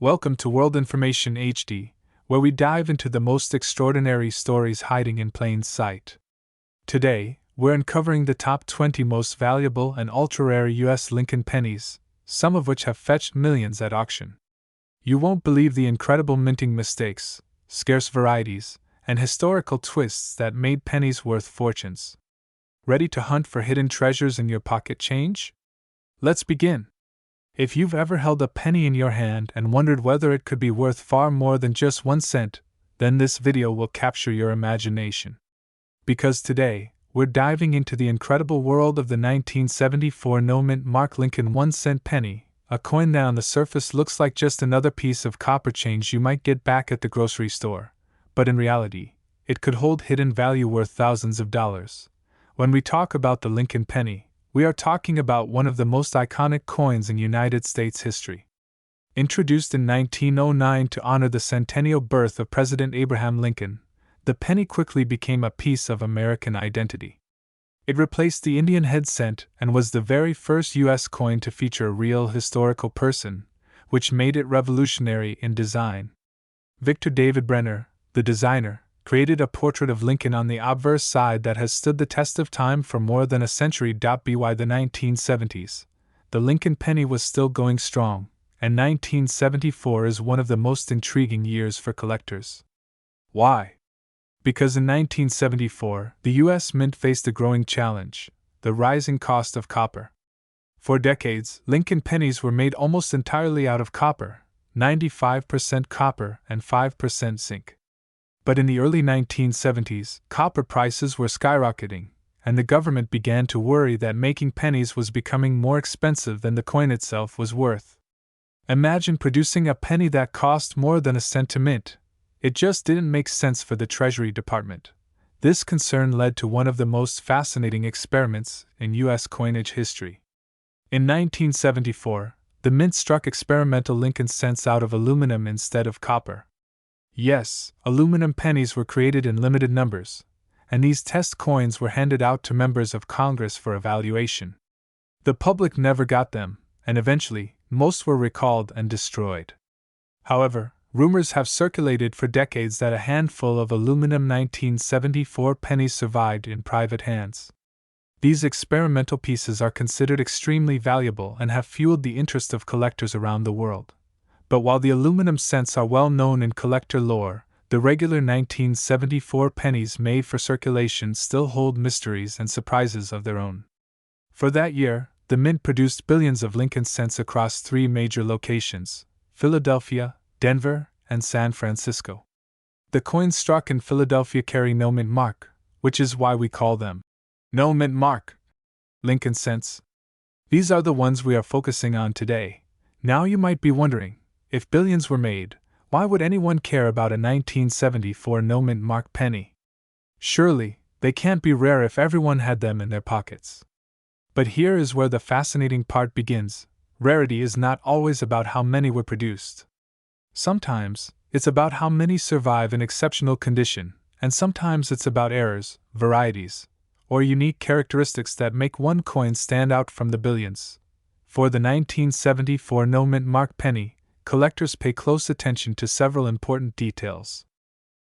Welcome to World Information HD, where we dive into the most extraordinary stories hiding in plain sight. Today, we're uncovering the top 20 most valuable and ultra-rare U.S. Lincoln pennies, some of which have fetched millions at auction. You won't believe the incredible minting mistakes, scarce varieties, and historical twists that made pennies worth fortunes. Ready to hunt for hidden treasures in your pocket change? Let's begin. If you've ever held a penny in your hand and wondered whether it could be worth far more than just 1 cent, then this video will capture your imagination. Because today, we're diving into the incredible world of the 1974 no-mint mark Lincoln 1-cent penny, a coin that on the surface looks like just another piece of copper change you might get back at the grocery store, but in reality, it could hold hidden value worth thousands of dollars. When we talk about the Lincoln penny, we are talking about one of the most iconic coins in United States history. Introduced in 1909 to honor the centennial birth of President Abraham Lincoln, the penny quickly became a piece of American identity. It replaced the Indian head cent and was the very first U.S. coin to feature a real historical person, which made it revolutionary in design. Victor David Brenner, the designer, created a portrait of Lincoln on the obverse side that has stood the test of time for more than a century. By the 1970s, the Lincoln penny was still going strong, and 1974 is one of the most intriguing years for collectors. Why? Because in 1974, the U.S. Mint faced a growing challenge: the rising cost of copper. For decades, Lincoln pennies were made almost entirely out of copper, 95% copper and 5% zinc. But in the early 1970s, copper prices were skyrocketing, and the government began to worry that making pennies was becoming more expensive than the coin itself was worth. Imagine producing a penny that cost more than a cent to mint. It just didn't make sense for the Treasury Department. This concern led to one of the most fascinating experiments in U.S. coinage history. In 1974, the Mint struck experimental Lincoln cents out of aluminum instead of copper. Yes, aluminum pennies were created in limited numbers, and these test coins were handed out to members of Congress for evaluation. The public never got them, and eventually, most were recalled and destroyed. However, rumors have circulated for decades that a handful of aluminum 1974 pennies survived in private hands. These experimental pieces are considered extremely valuable and have fueled the interest of collectors around the world. But while the aluminum cents are well known in collector lore, the regular 1974 pennies made for circulation still hold mysteries and surprises of their own. For that year, the Mint produced billions of Lincoln cents across 3 major locations: Philadelphia, Denver, and San Francisco. The coins struck in Philadelphia carry no mint mark, which is why we call them no mint mark Lincoln cents. These are the ones we are focusing on today. Now you might be wondering, if billions were made, why would anyone care about a 1974 no mint mark penny? Surely, they can't be rare if everyone had them in their pockets. But here is where the fascinating part begins. Rarity is not always about how many were produced. Sometimes, it's about how many survive in exceptional condition, and sometimes it's about errors, varieties, or unique characteristics that make one coin stand out from the billions. For the 1974 no mint mark penny, collectors pay close attention to several important details.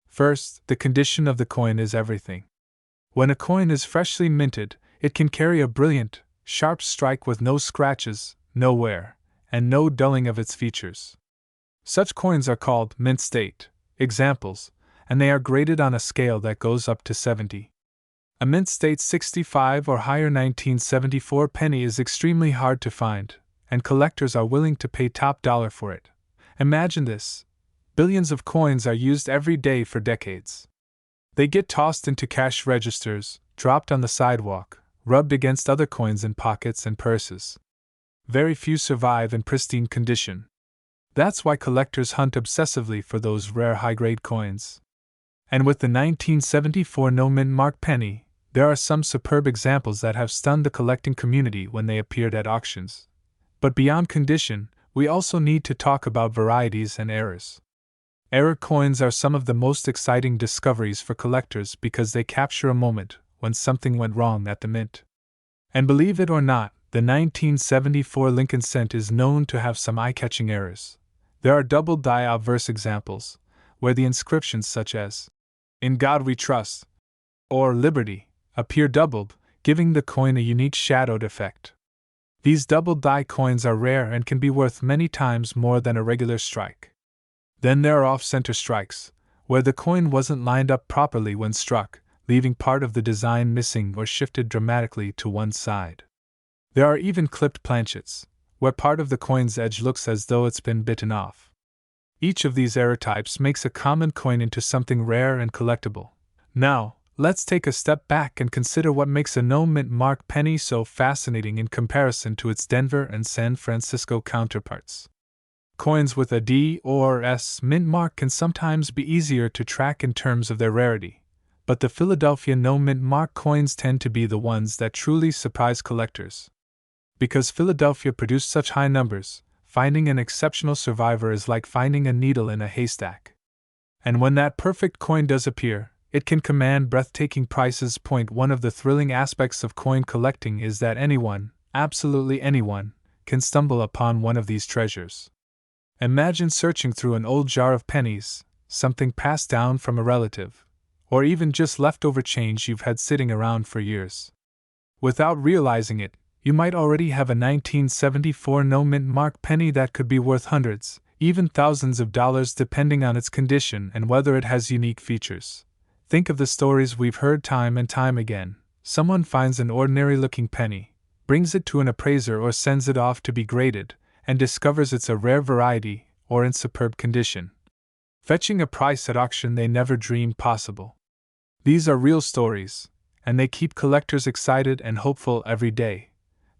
First, the condition of the coin is everything. When a coin is freshly minted, it can carry a brilliant, sharp strike with no scratches, no wear, and no dulling of its features. Such coins are called mint state examples, and they are graded on a scale that goes up to 70. A mint state 65 or higher 1974 penny is extremely hard to find, and collectors are willing to pay top dollar for it. Imagine this: billions of coins are used every day for decades. They get tossed into cash registers, dropped on the sidewalk, rubbed against other coins in pockets and purses. Very few survive in pristine condition. That's why collectors hunt obsessively for those rare high-grade coins. And with the 1974 no mint mark penny, there are some superb examples that have stunned the collecting community when they appeared at auctions. But beyond condition, we also need to talk about varieties and errors. Error coins are some of the most exciting discoveries for collectors because they capture a moment when something went wrong at the mint. And believe it or not, the 1974 Lincoln cent is known to have some eye-catching errors. There are double die obverse examples, where the inscriptions such as, "In God We Trust," or "Liberty," appear doubled, giving the coin a unique shadowed effect. These double die coins are rare and can be worth many times more than a regular strike. Then there are off-center strikes, where the coin wasn't lined up properly when struck, leaving part of the design missing or shifted dramatically to one side. There are even clipped planchets, where part of the coin's edge looks as though it's been bitten off. Each of these error types makes a common coin into something rare and collectible. Now, let's take a step back and consider what makes a no-mint mark penny so fascinating in comparison to its Denver and San Francisco counterparts. Coins with a D or S mint mark can sometimes be easier to track in terms of their rarity, but the Philadelphia no-mint mark coins tend to be the ones that truly surprise collectors. Because Philadelphia produced such high numbers, finding an exceptional survivor is like finding a needle in a haystack. And when that perfect coin does appear, it can command breathtaking prices. One of the thrilling aspects of coin collecting is that anyone, absolutely anyone, can stumble upon one of these treasures. Imagine searching through an old jar of pennies, something passed down from a relative, or even just leftover change you've had sitting around for years. Without realizing it, you might already have a 1974 no-mint mark penny that could be worth hundreds, even thousands of dollars depending on its condition and whether it has unique features. Think of the stories we've heard time and time again. Someone finds an ordinary-looking penny, brings it to an appraiser or sends it off to be graded, and discovers it's a rare variety or in superb condition, fetching a price at auction they never dreamed possible. These are real stories, and they keep collectors excited and hopeful every day.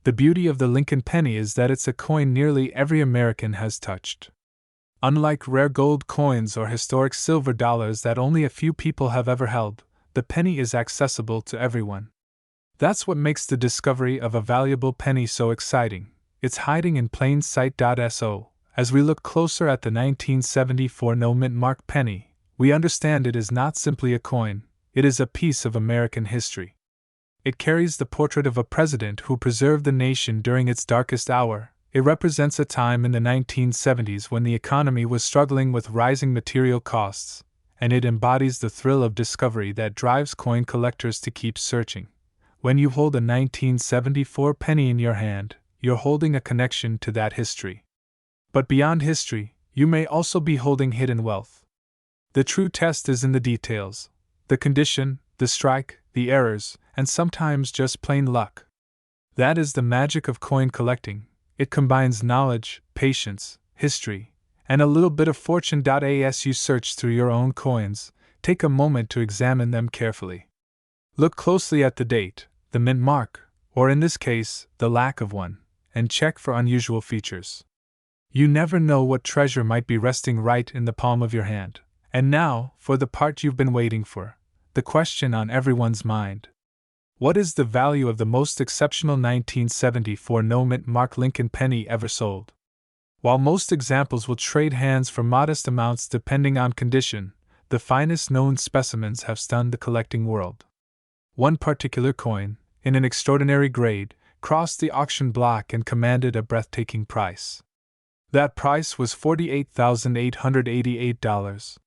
The beauty of the Lincoln penny is that it's a coin nearly every American has touched. Unlike rare gold coins or historic silver dollars that only a few people have ever held, the penny is accessible to everyone. That's what makes the discovery of a valuable penny so exciting. It's hiding in plain sight. So, as we look closer at the 1974 no-mint mark penny, we understand it is not simply a coin, it is a piece of American history. It carries the portrait of a president who preserved the nation during its darkest hour. It represents a time in the 1970s when the economy was struggling with rising material costs, and it embodies the thrill of discovery that drives coin collectors to keep searching. When you hold a 1974 penny in your hand, you're holding a connection to that history. But beyond history, you may also be holding hidden wealth. The true test is in the details: the condition, the strike, the errors, and sometimes just plain luck. That is the magic of coin collecting. It combines knowledge, patience, history, and a little bit of fortune. As you search through your own coins, take a moment to examine them carefully. Look closely at the date, the mint mark, or in this case, the lack of one, and check for unusual features. You never know what treasure might be resting right in the palm of your hand. And now, for the part you've been waiting for, the question on everyone's mind. What is the value of the most exceptional 1974 no-mint mark Lincoln penny ever sold? While most examples will trade hands for modest amounts depending on condition, the finest known specimens have stunned the collecting world. One particular coin, in an extraordinary grade, crossed the auction block and commanded a breathtaking price. That price was $48,888.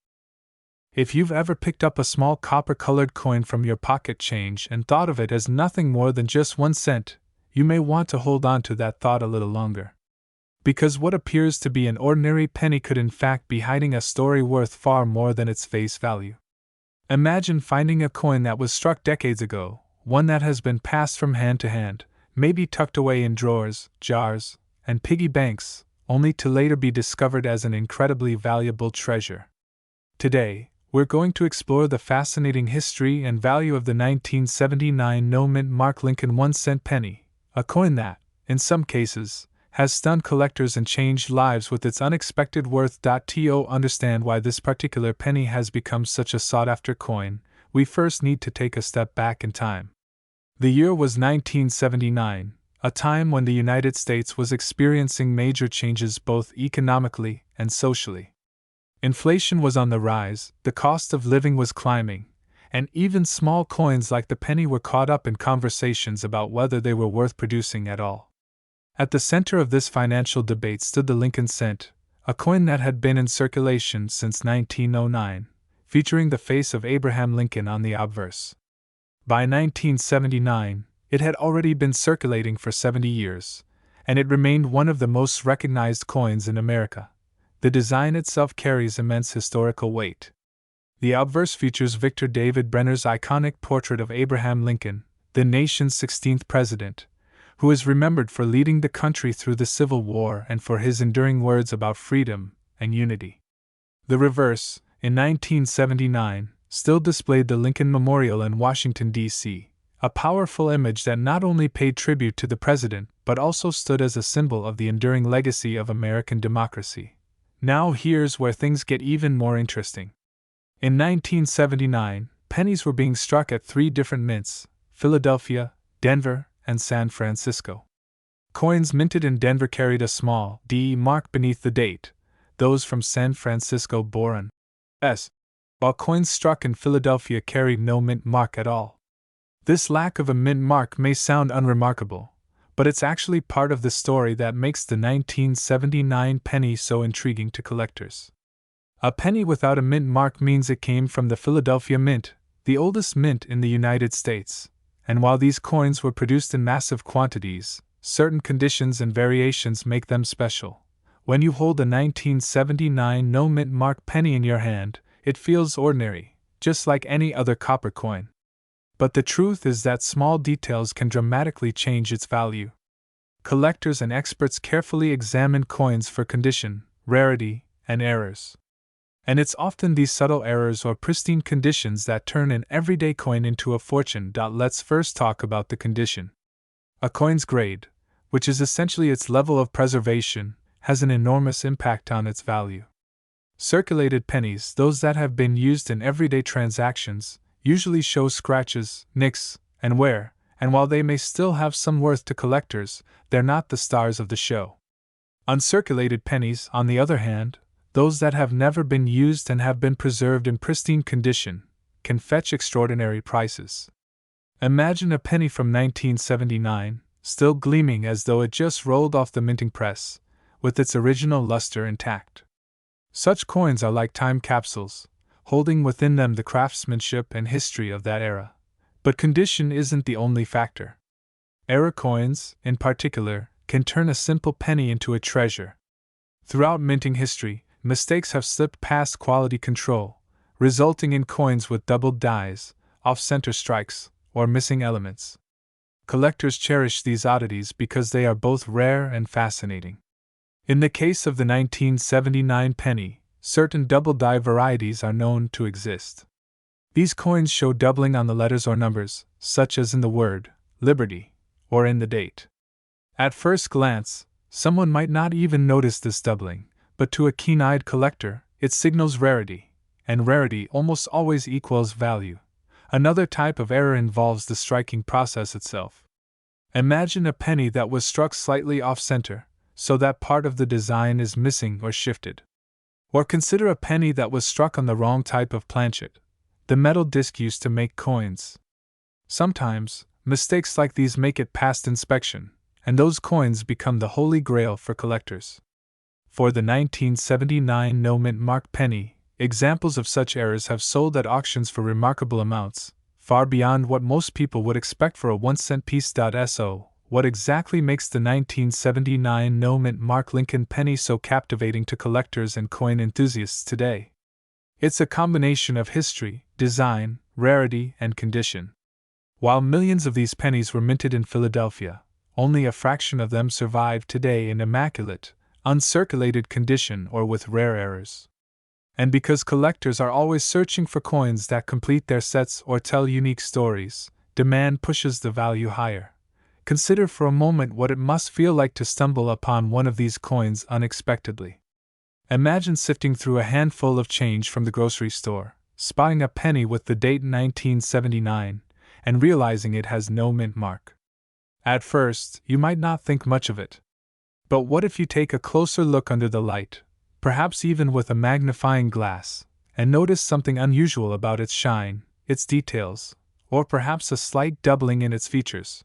If you've ever picked up a small copper-colored coin from your pocket change and thought of it as nothing more than just 1 cent, you may want to hold on to that thought a little longer. Because what appears to be an ordinary penny could in fact be hiding a story worth far more than its face value. Imagine finding a coin that was struck decades ago, one that has been passed from hand to hand, maybe tucked away in drawers, jars, and piggy banks, only to later be discovered as an incredibly valuable treasure. Today, we're going to explore the fascinating history and value of the 1979 no-mint mark Lincoln 1-cent penny, a coin that, in some cases, has stunned collectors and changed lives with its unexpected worth. To understand why this particular penny has become such a sought-after coin, we first need to take a step back in time. The year was 1979, a time when the United States was experiencing major changes both economically and socially. Inflation was on the rise, the cost of living was climbing, and even small coins like the penny were caught up in conversations about whether they were worth producing at all. At the center of this financial debate stood the Lincoln cent, a coin that had been in circulation since 1909, featuring the face of Abraham Lincoln on the obverse. By 1979, it had already been circulating for 70 years, and it remained one of the most recognized coins in America. The design itself carries immense historical weight. The obverse features Victor David Brenner's iconic portrait of Abraham Lincoln, the nation's 16th president, who is remembered for leading the country through the Civil War and for his enduring words about freedom and unity. The reverse, in 1979, still displayed the Lincoln Memorial in Washington, D.C., a powerful image that not only paid tribute to the president but also stood as a symbol of the enduring legacy of American democracy. Now here's where things get even more interesting. In 1979, pennies were being struck at 3 different mints: Philadelphia, Denver, and San Francisco. Coins minted in Denver carried a small D mark beneath the date. Those from San Francisco bore an S, while coins struck in Philadelphia carried no mint mark at all. This lack of a mint mark may sound unremarkable, but it's actually part of the story that makes the 1979 penny so intriguing to collectors. A penny without a mint mark means it came from the Philadelphia Mint, the oldest mint in the United States, and while these coins were produced in massive quantities, certain conditions and variations make them special. When you hold a 1979 no mint mark penny in your hand, it feels ordinary, just like any other copper coin. But the truth is that small details can dramatically change its value. Collectors and experts carefully examine coins for condition, rarity, and errors. And it's often these subtle errors or pristine conditions that turn an everyday coin into a fortune. Let's first talk about the condition. A coin's grade, which is essentially its level of preservation, has an enormous impact on its value. Circulated pennies, those that have been used in everyday transactions, usually show scratches, nicks, and wear, and while they may still have some worth to collectors, they're not the stars of the show. Uncirculated pennies, on the other hand, those that have never been used and have been preserved in pristine condition, can fetch extraordinary prices. Imagine a penny from 1979, still gleaming as though it just rolled off the minting press, with its original luster intact. Such coins are like time capsules, holding within them the craftsmanship and history of that era. But condition isn't the only factor. Error coins, in particular, can turn a simple penny into a treasure. Throughout minting history, mistakes have slipped past quality control, resulting in coins with doubled dies, off-center strikes, or missing elements. Collectors cherish these oddities because they are both rare and fascinating. In the case of the 1979 penny, certain double-die varieties are known to exist. These coins show doubling on the letters or numbers, such as in the word Liberty, or in the date. At first glance, someone might not even notice this doubling, but to a keen-eyed collector, it signals rarity, and rarity almost always equals value. Another type of error involves the striking process itself. Imagine a penny that was struck slightly off-center, so that part of the design is missing or shifted. Or consider a penny that was struck on the wrong type of planchet, the metal disc used to make coins. Sometimes, mistakes like these make it past inspection, and those coins become the holy grail for collectors. For the 1979 no mint mark penny, examples of such errors have sold at auctions for remarkable amounts, far beyond what most people would expect for a 1-cent piece. So, what exactly makes the 1979 no mint mark Lincoln penny so captivating to collectors and coin enthusiasts today? It's a combination of history, design, rarity, and condition. While millions of these pennies were minted in Philadelphia, only a fraction of them survive today in immaculate, uncirculated condition or with rare errors. And because collectors are always searching for coins that complete their sets or tell unique stories, demand pushes the value higher. Consider for a moment what it must feel like to stumble upon one of these coins unexpectedly. Imagine sifting through a handful of change from the grocery store, spotting a penny with the date 1979, and realizing it has no mint mark. At first, you might not think much of it. But what if you take a closer look under the light, perhaps even with a magnifying glass, and notice something unusual about its shine, its details, or perhaps a slight doubling in its features?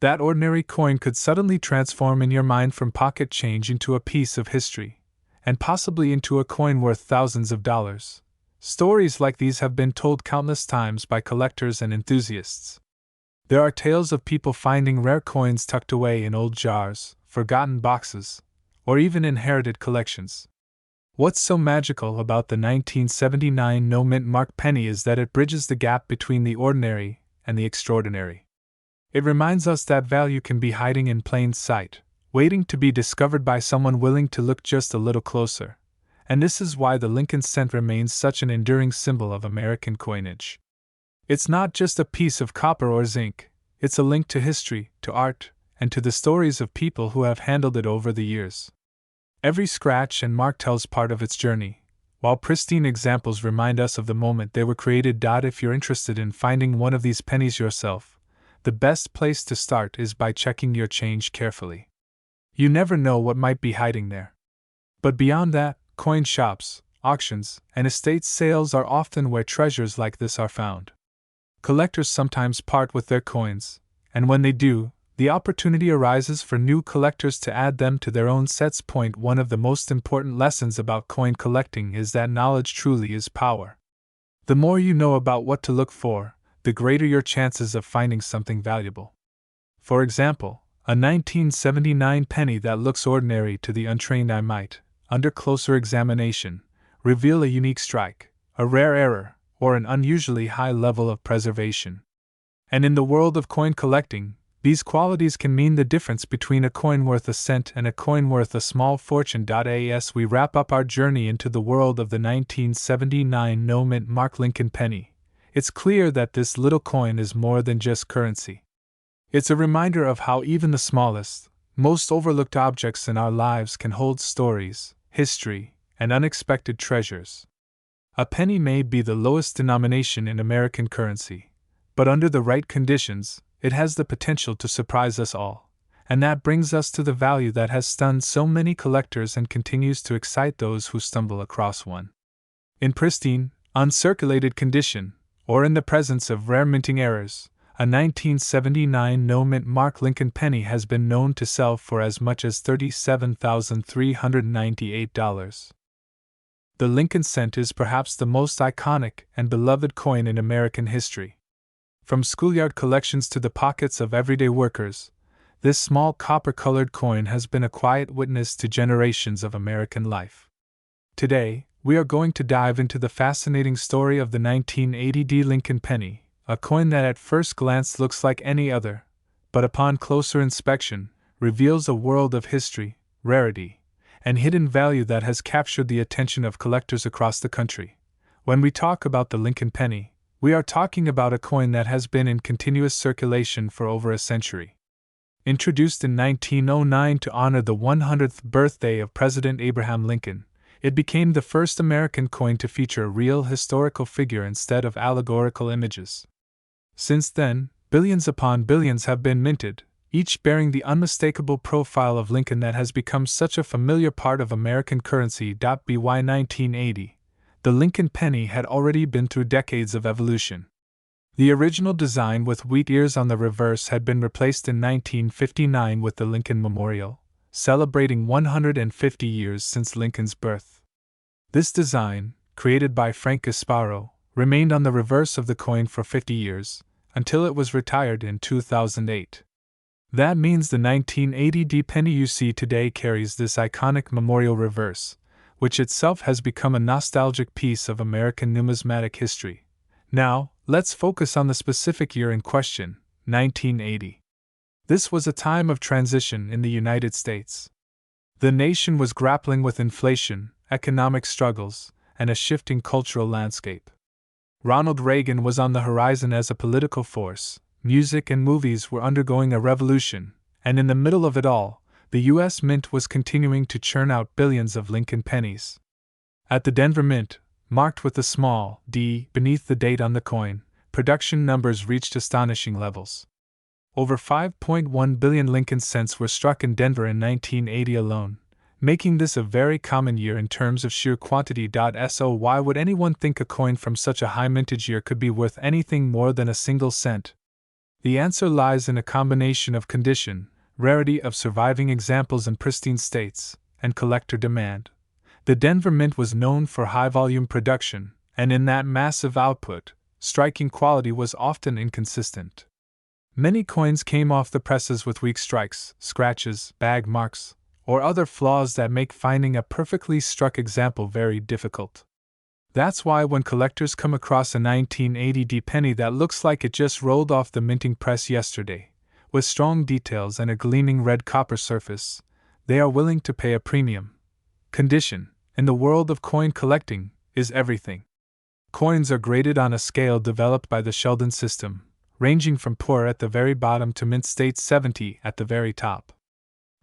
That ordinary coin could suddenly transform in your mind from pocket change into a piece of history. and possibly into a coin worth thousands of dollars. Stories like these have been told countless times by collectors and enthusiasts. There are tales of people finding rare coins tucked away in old jars, forgotten boxes, or even inherited collections. What's so magical about the 1979 no-mint mark penny is that it bridges the gap between the ordinary and the extraordinary. It reminds us that value can be hiding in plain sight, waiting to be discovered by someone willing to look just a little closer. And this is why the Lincoln cent remains such an enduring symbol of American coinage. It's not just a piece of copper or zinc, it's a link to history, to art, and to the stories of people who have handled it over the years. Every scratch and mark tells part of its journey, while pristine examples remind us of the moment they were created. If you're interested in finding one of these pennies yourself, the best place to start is by checking your change carefully. You never know what might be hiding there. But beyond that, coin shops, auctions, and estate sales are often where treasures like this are found. Collectors sometimes part with their coins, and when they do, the opportunity arises for new collectors to add them to their own sets. One of the most important lessons about coin collecting is that knowledge truly is power. The more you know about what to look for, the greater your chances of finding something valuable. For example, a 1979 penny that looks ordinary to the untrained eye might, under closer examination, reveal a unique strike, a rare error, or an unusually high level of preservation. And in the world of coin collecting, these qualities can mean the difference between a coin worth a cent and a coin worth a small fortune. As we wrap up our journey into the world of the 1979 no-mint mark Lincoln penny, it's clear that this little coin is more than just currency. It's a reminder of how even the smallest, most overlooked objects in our lives can hold stories, history, and unexpected treasures. A penny may be the lowest denomination in American currency, but under the right conditions, it has the potential to surprise us all, and that brings us to the value that has stunned so many collectors and continues to excite those who stumble across one. In pristine, uncirculated condition, or in the presence of rare minting errors, a 1979 no-mint mark Lincoln penny has been known to sell for as much as $37,398. The Lincoln cent is perhaps the most iconic and beloved coin in American history. From schoolyard collections to the pockets of everyday workers, this small copper-colored coin has been a quiet witness to generations of American life. Today, we are going to dive into the fascinating story of the 1980 Lincoln penny, a coin that at first glance looks like any other, but upon closer inspection, reveals a world of history, rarity, and hidden value that has captured the attention of collectors across the country. When we talk about the Lincoln penny, we are talking about a coin that has been in continuous circulation for over a century. Introduced in 1909 to honor the 100th birthday of President Abraham Lincoln, it became the first American coin to feature a real historical figure instead of allegorical images. Since then, billions upon billions have been minted, each bearing the unmistakable profile of Lincoln that has become such a familiar part of American currency. By 1980, the Lincoln penny had already been through decades of evolution. The original design with wheat ears on the reverse had been replaced in 1959 with the Lincoln Memorial, celebrating 150 years since Lincoln's birth. This design, created by Frank Gasparo, remained on the reverse of the coin for 50 years, until it was retired in 2008. That means the 1980 penny you see today carries this iconic memorial reverse, which itself has become a nostalgic piece of American numismatic history. Now, let's focus on the specific year in question, 1980. This was a time of transition in the United States. The nation was grappling with inflation, economic struggles, and a shifting cultural landscape. Ronald Reagan was on the horizon as a political force, music and movies were undergoing a revolution, and in the middle of it all, the U.S. Mint was continuing to churn out billions of Lincoln pennies. At the Denver Mint, marked with a small D beneath the date on the coin, production numbers reached astonishing levels. Over 5.1 billion Lincoln cents were struck in Denver in 1980 alone, making this a very common year in terms of sheer quantity. So why would anyone think a coin from such a high mintage year could be worth anything more than a single cent? The answer lies in a combination of condition, rarity of surviving examples in pristine states, and collector demand. The Denver Mint was known for high-volume production, and in that massive output, striking quality was often inconsistent. Many coins came off the presses with weak strikes, scratches, bag marks, or other flaws that make finding a perfectly struck example very difficult. That's why when collectors come across a 1980 penny that looks like it just rolled off the minting press yesterday, with strong details and a gleaming red copper surface, they are willing to pay a premium. Condition, in the world of coin collecting, is everything. Coins are graded on a scale developed by the Sheldon system, ranging from poor at the very bottom to mint state 70 at the very top.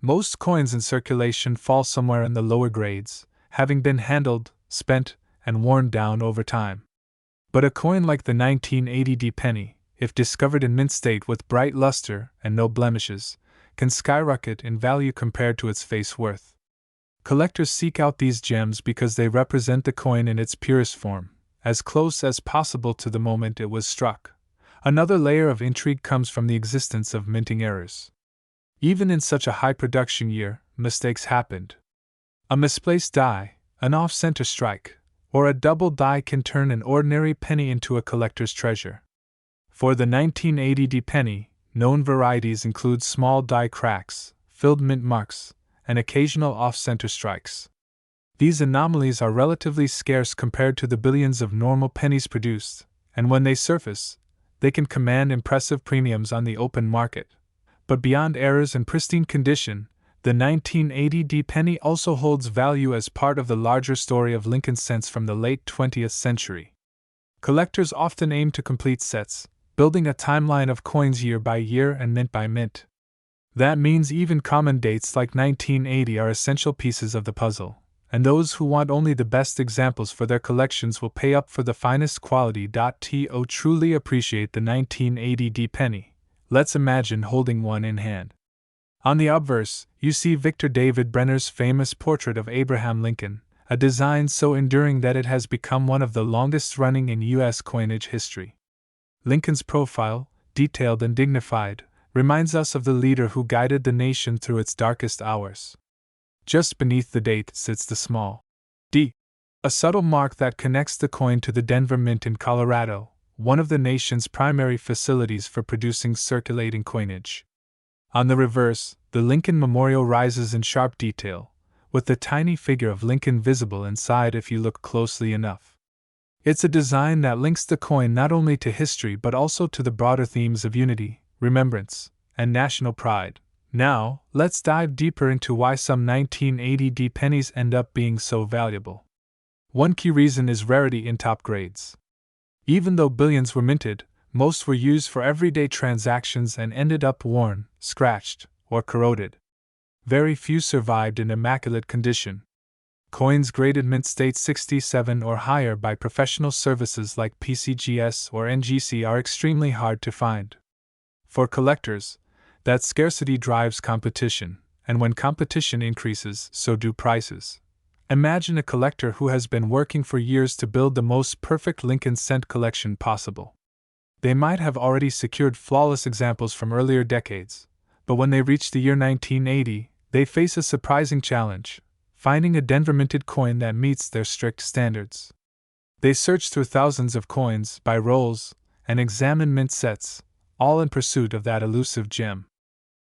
Most coins in circulation fall somewhere in the lower grades, having been handled, spent, and worn down over time. But a coin like the 1980 penny, if discovered in mint state with bright luster and no blemishes, can skyrocket in value compared to its face worth. Collectors seek out these gems because they represent the coin in its purest form, as close as possible to the moment it was struck. Another layer of intrigue comes from the existence of minting errors. Even in such a high production year, mistakes happened. A misplaced die, an off-center strike, or a double die can turn an ordinary penny into a collector's treasure. For the 1980 penny, known varieties include small die cracks, filled mint marks, and occasional off-center strikes. These anomalies are relatively scarce compared to the billions of normal pennies produced, and when they surface, they can command impressive premiums on the open market. But beyond errors and pristine condition, the 1980 penny also holds value as part of the larger story of Lincoln cents from the late 20th century. Collectors often aim to complete sets, building a timeline of coins year by year and mint by mint. That means even common dates like 1980 are essential pieces of the puzzle, and those who want only the best examples for their collections will pay up for the finest quality. To truly appreciate the 1980 penny, let's imagine holding one in hand. On the obverse, you see Victor David Brenner's famous portrait of Abraham Lincoln, a design so enduring that it has become one of the longest running in U.S. coinage history. Lincoln's profile, detailed and dignified, reminds us of the leader who guided the nation through its darkest hours. Just beneath the date sits the small D, a subtle mark that connects the coin to the Denver Mint in Colorado, one of the nation's primary facilities for producing circulating coinage. On the reverse, the Lincoln Memorial rises in sharp detail, with the tiny figure of Lincoln visible inside if you look closely enough. It's a design that links the coin not only to history but also to the broader themes of unity, remembrance, and national pride. Now, let's dive deeper into why some 1980 pennies end up being so valuable. One key reason is rarity in top grades. Even though billions were minted, most were used for everyday transactions and ended up worn, scratched, or corroded. Very few survived in immaculate condition. Coins graded mint state 67 or higher by professional services like PCGS or NGC are extremely hard to find. For collectors, that scarcity drives competition, and when competition increases, so do prices. Imagine a collector who has been working for years to build the most perfect Lincoln cent collection possible. They might have already secured flawless examples from earlier decades, but when they reach the year 1980, they face a surprising challenge: finding a Denver minted coin that meets their strict standards. They search through thousands of coins, buy rolls, and examine mint sets, all in pursuit of that elusive gem.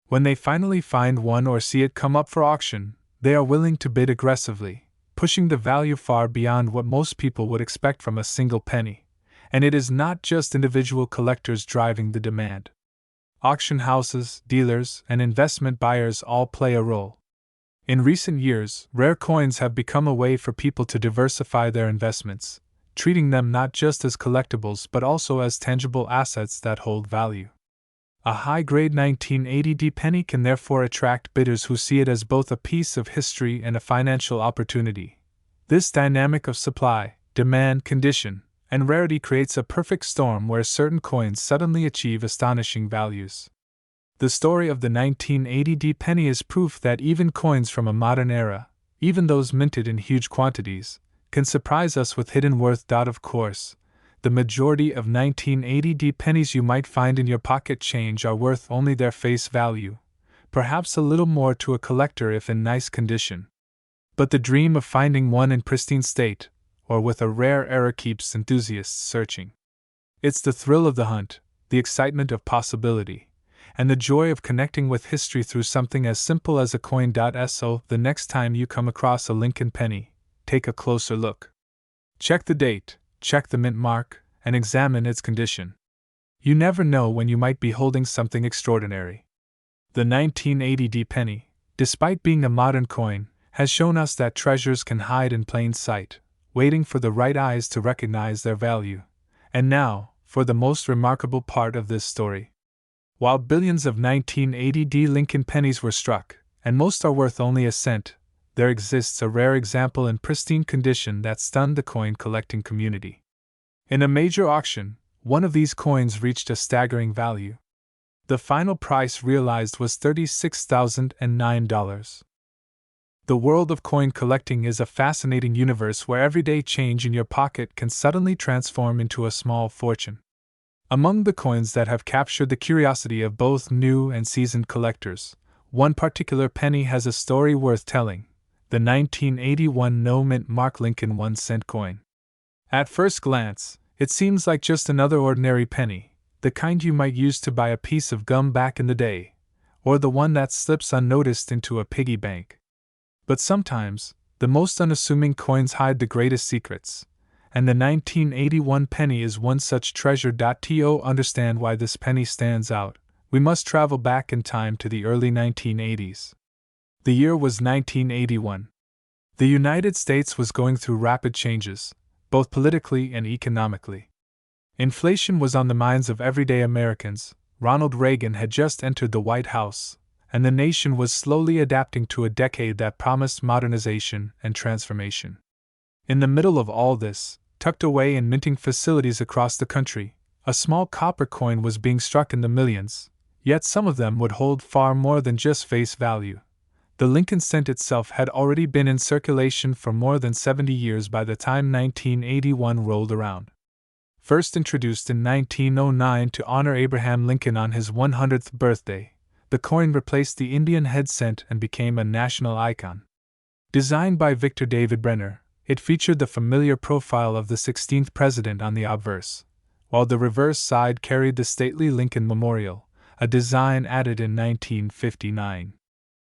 When they finally find one or see it come up for auction, they are willing to bid aggressively, pushing the value far beyond what most people would expect from a single penny. And it is not just individual collectors driving the demand. Auction houses, dealers, and investment buyers all play a role. In recent years, rare coins have become a way for people to diversify their investments, treating them not just as collectibles but also as tangible assets that hold value. A high-grade 1980 penny can therefore attract bidders who see it as both a piece of history and a financial opportunity. This dynamic of supply, demand, condition, and rarity creates a perfect storm where certain coins suddenly achieve astonishing values. The story of the 1980 penny is proof that even coins from a modern era, even those minted in huge quantities, can surprise us with hidden worth. Of course, the majority of 1980 pennies you might find in your pocket change are worth only their face value, perhaps a little more to a collector if in nice condition. But the dream of finding one in pristine state, or with a rare error, keeps enthusiasts searching. It's the thrill of the hunt, the excitement of possibility, and the joy of connecting with history through something as simple as a coin. So the next time you come across a Lincoln penny, take a closer look. Check the date, check the mint mark, and examine its condition. You never know when you might be holding something extraordinary. The 1980 penny, despite being a modern coin, has shown us that treasures can hide in plain sight, waiting for the right eyes to recognize their value. And now, for the most remarkable part of this story. While billions of 1980 Lincoln pennies were struck, and most are worth only a cent, there exists a rare example in pristine condition that stunned the coin collecting community. In a major auction, one of these coins reached a staggering value. The final price realized was $36,009. The world of coin collecting is a fascinating universe where everyday change in your pocket can suddenly transform into a small fortune. Among the coins that have captured the curiosity of both new and seasoned collectors, one particular penny has a story worth telling: the 1981 no-mint mark Lincoln 1-cent coin. At first glance, it seems like just another ordinary penny, the kind you might use to buy a piece of gum back in the day, or the one that slips unnoticed into a piggy bank. But sometimes, the most unassuming coins hide the greatest secrets, and the 1981 penny is one such treasure. To understand why this penny stands out, we must travel back in time to the early 1980s. The year was 1981. The United States was going through rapid changes, both politically and economically. Inflation was on the minds of everyday Americans. Ronald Reagan had just entered the White House, and the nation was slowly adapting to a decade that promised modernization and transformation. In the middle of all this, tucked away in minting facilities across the country, a small copper coin was being struck in the millions, yet some of them would hold far more than just face value. The Lincoln cent itself had already been in circulation for more than 70 years by the time 1981 rolled around. First introduced in 1909 to honor Abraham Lincoln on his 100th birthday, the coin replaced the Indian head cent and became a national icon. Designed by Victor David Brenner, it featured the familiar profile of the 16th president on the obverse, while the reverse side carried the stately Lincoln Memorial, a design added in 1959.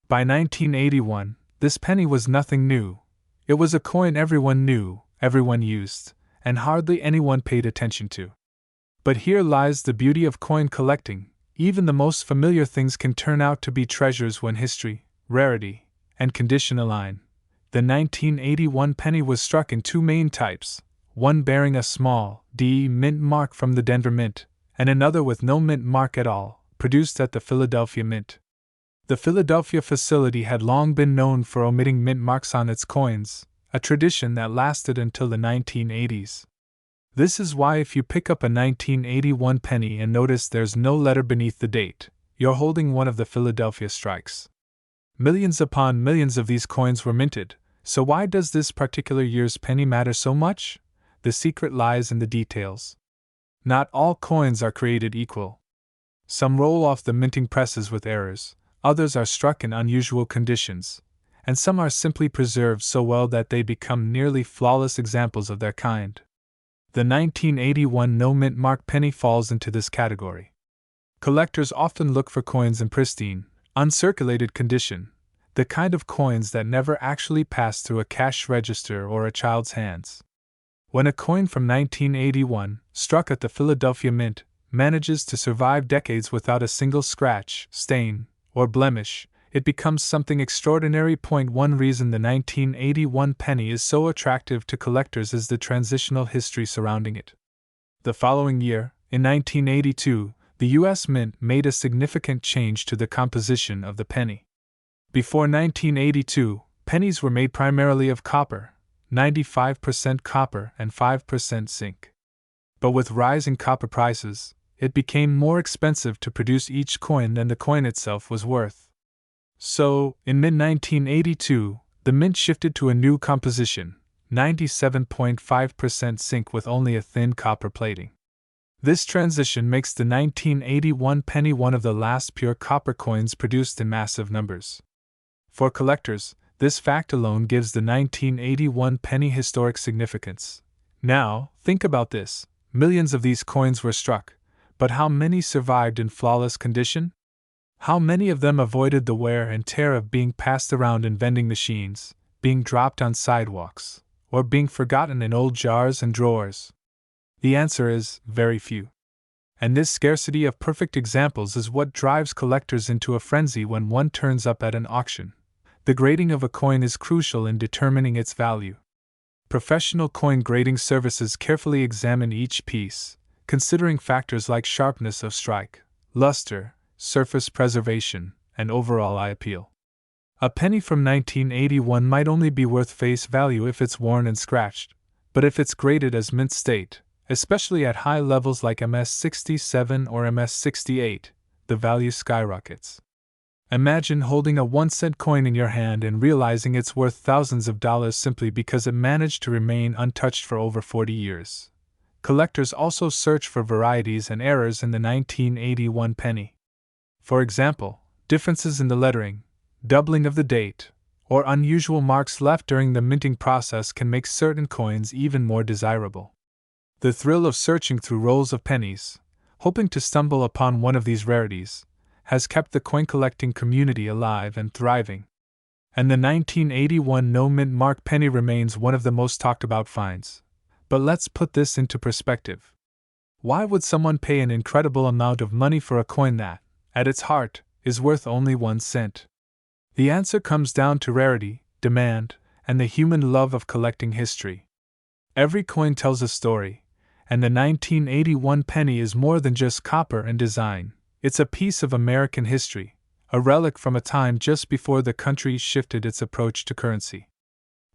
By 1981, this penny was nothing new. It was a coin everyone knew, everyone used, and hardly anyone paid attention to. But here lies the beauty of coin collecting: even the most familiar things can turn out to be treasures when history, rarity, and condition align. The 1981 penny was struck in two main types, one bearing a small D mint mark from the Denver Mint, and another with no mint mark at all, produced at the Philadelphia Mint. The Philadelphia facility had long been known for omitting mint marks on its coins, a tradition that lasted until the 1980s. This is why if you pick up a 1981 penny and notice there's no letter beneath the date, you're holding one of the Philadelphia strikes. Millions upon millions of these coins were minted, so why does this particular year's penny matter so much? The secret lies in the details. Not all coins are created equal. Some roll off the minting presses with errors, others are struck in unusual conditions, and some are simply preserved so well that they become nearly flawless examples of their kind. The 1981 no-mint mark penny falls into this category. Collectors often look for coins in pristine, uncirculated condition, the kind of coins that never actually pass through a cash register or a child's hands. When a coin from 1981, struck at the Philadelphia Mint, manages to survive decades without a single scratch, stain, or blemish, it becomes something extraordinary. One reason the 1981 penny is so attractive to collectors is the transitional history surrounding it. The following year, in 1982, the U.S. Mint made a significant change to the composition of the penny. Before 1982, pennies were made primarily of copper, 95% copper and 5% zinc. But with rising copper prices, it became more expensive to produce each coin than the coin itself was worth. So, in mid-1982, the mint shifted to a new composition, 97.5% zinc with only a thin copper plating. This transition makes the 1981 penny one of the last pure copper coins produced in massive numbers. For collectors, This fact alone gives the 1981 penny historic significance. Now, think about this. Millions of these coins were struck, but how many survived in flawless condition? How many of them avoided the wear and tear of being passed around in vending machines, being dropped on sidewalks, or being forgotten in old jars and drawers? The answer is very few. And this scarcity of perfect examples is what drives collectors into a frenzy when one turns up at an auction. The grading of a coin is crucial in determining its value. Professional coin grading services carefully examine each piece, considering factors like sharpness of strike, luster, surface preservation, and overall eye appeal. A penny from 1981 might only be worth face value if it's worn and scratched, but if it's graded as mint state, especially at high levels like MS-67 or MS-68, the value skyrockets. Imagine holding a 1-cent coin in your hand and realizing it's worth thousands of dollars simply because it managed to remain untouched for over 40 years. Collectors also search for varieties and errors in the 1981 penny. For example, differences in the lettering, doubling of the date, or unusual marks left during the minting process can make certain coins even more desirable. The thrill of searching through rolls of pennies, hoping to stumble upon one of these rarities, has kept the coin collecting community alive and thriving. And the 1981 no-mint mark penny remains one of the most talked about finds. But let's put this into perspective. Why would someone pay an incredible amount of money for a coin that, at its heart, is worth only 1 cent? The answer comes down to rarity, demand, and the human love of collecting history. Every coin tells a story, and the 1981 penny is more than just copper and design. It's a piece of American history, a relic from a time just before the country shifted its approach to currency.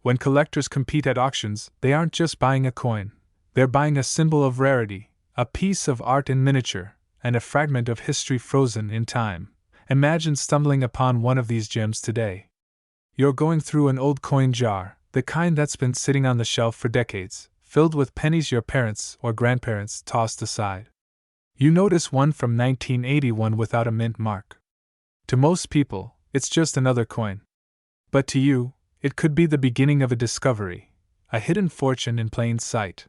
When collectors compete at auctions, they aren't just buying a coin, they're buying a symbol of rarity, a piece of art in miniature, and a fragment of history frozen in time. Imagine stumbling upon one of these gems today. You're going through an old coin jar, the kind that's been sitting on the shelf for decades, filled with pennies your parents or grandparents tossed aside. You notice one from 1981 without a mint mark. To most people, it's just another coin. But to you, it could be the beginning of a discovery, a hidden fortune in plain sight.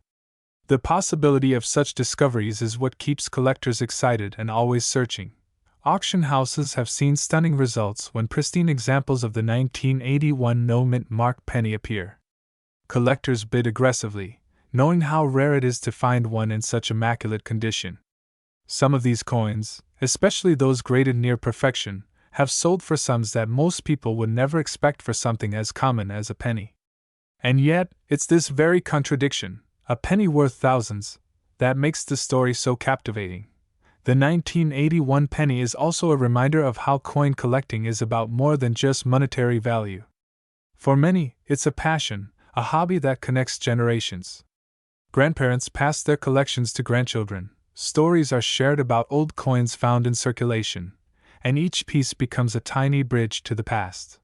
The possibility of such discoveries is what keeps collectors excited and always searching. Auction houses have seen stunning results when pristine examples of the 1981 no-mint mark penny appear. Collectors bid aggressively, knowing how rare it is to find one in such immaculate condition. Some of these coins, especially those graded near perfection, have sold for sums that most people would never expect for something as common as a penny. And yet, it's this very contradiction, a penny worth thousands, that makes the story so captivating. The 1981 penny is also a reminder of how coin collecting is about more than just monetary value. For many, it's a passion, a hobby that connects generations. Grandparents pass their collections to grandchildren. Stories are shared about old coins found in circulation, and each piece becomes a tiny bridge to the past.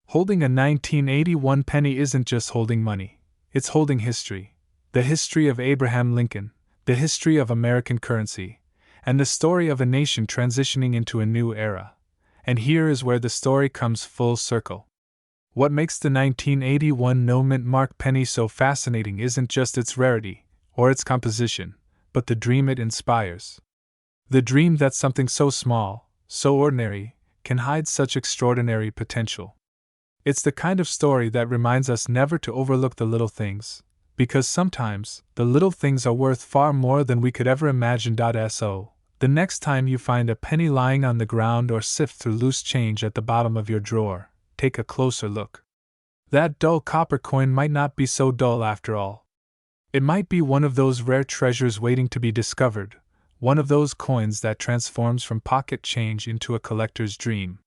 Holding a 1981 penny isn't just holding money, it's holding history. The history of Abraham Lincoln, the history of American currency, and the story of a nation transitioning into a new era. And here is where the story comes full circle. What makes the 1981 no-mint mark penny so fascinating isn't just its rarity, or its composition, but the dream it inspires. The dream that something so small, so ordinary, can hide such extraordinary potential. It's the kind of story that reminds us never to overlook the little things, because sometimes, the little things are worth far more than we could ever imagine. So, the next time you find a penny lying on the ground or sift through loose change at the bottom of your drawer, take a closer look. That dull copper coin might not be so dull after all. It might be one of those rare treasures waiting to be discovered, one of those coins that transforms from pocket change into a collector's dream.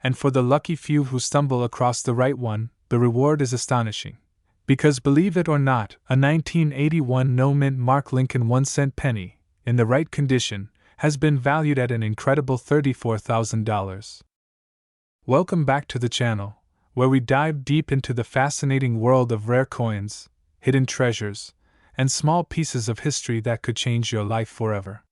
And for the lucky few who stumble across the right one, the reward is astonishing. Because believe it or not, a 1981 no-mint mark Lincoln 1-cent penny, in the right condition, has been valued at an incredible $34,000. Welcome back to the channel, where we dive deep into the fascinating world of rare coins, hidden treasures, and small pieces of history that could change your life forever.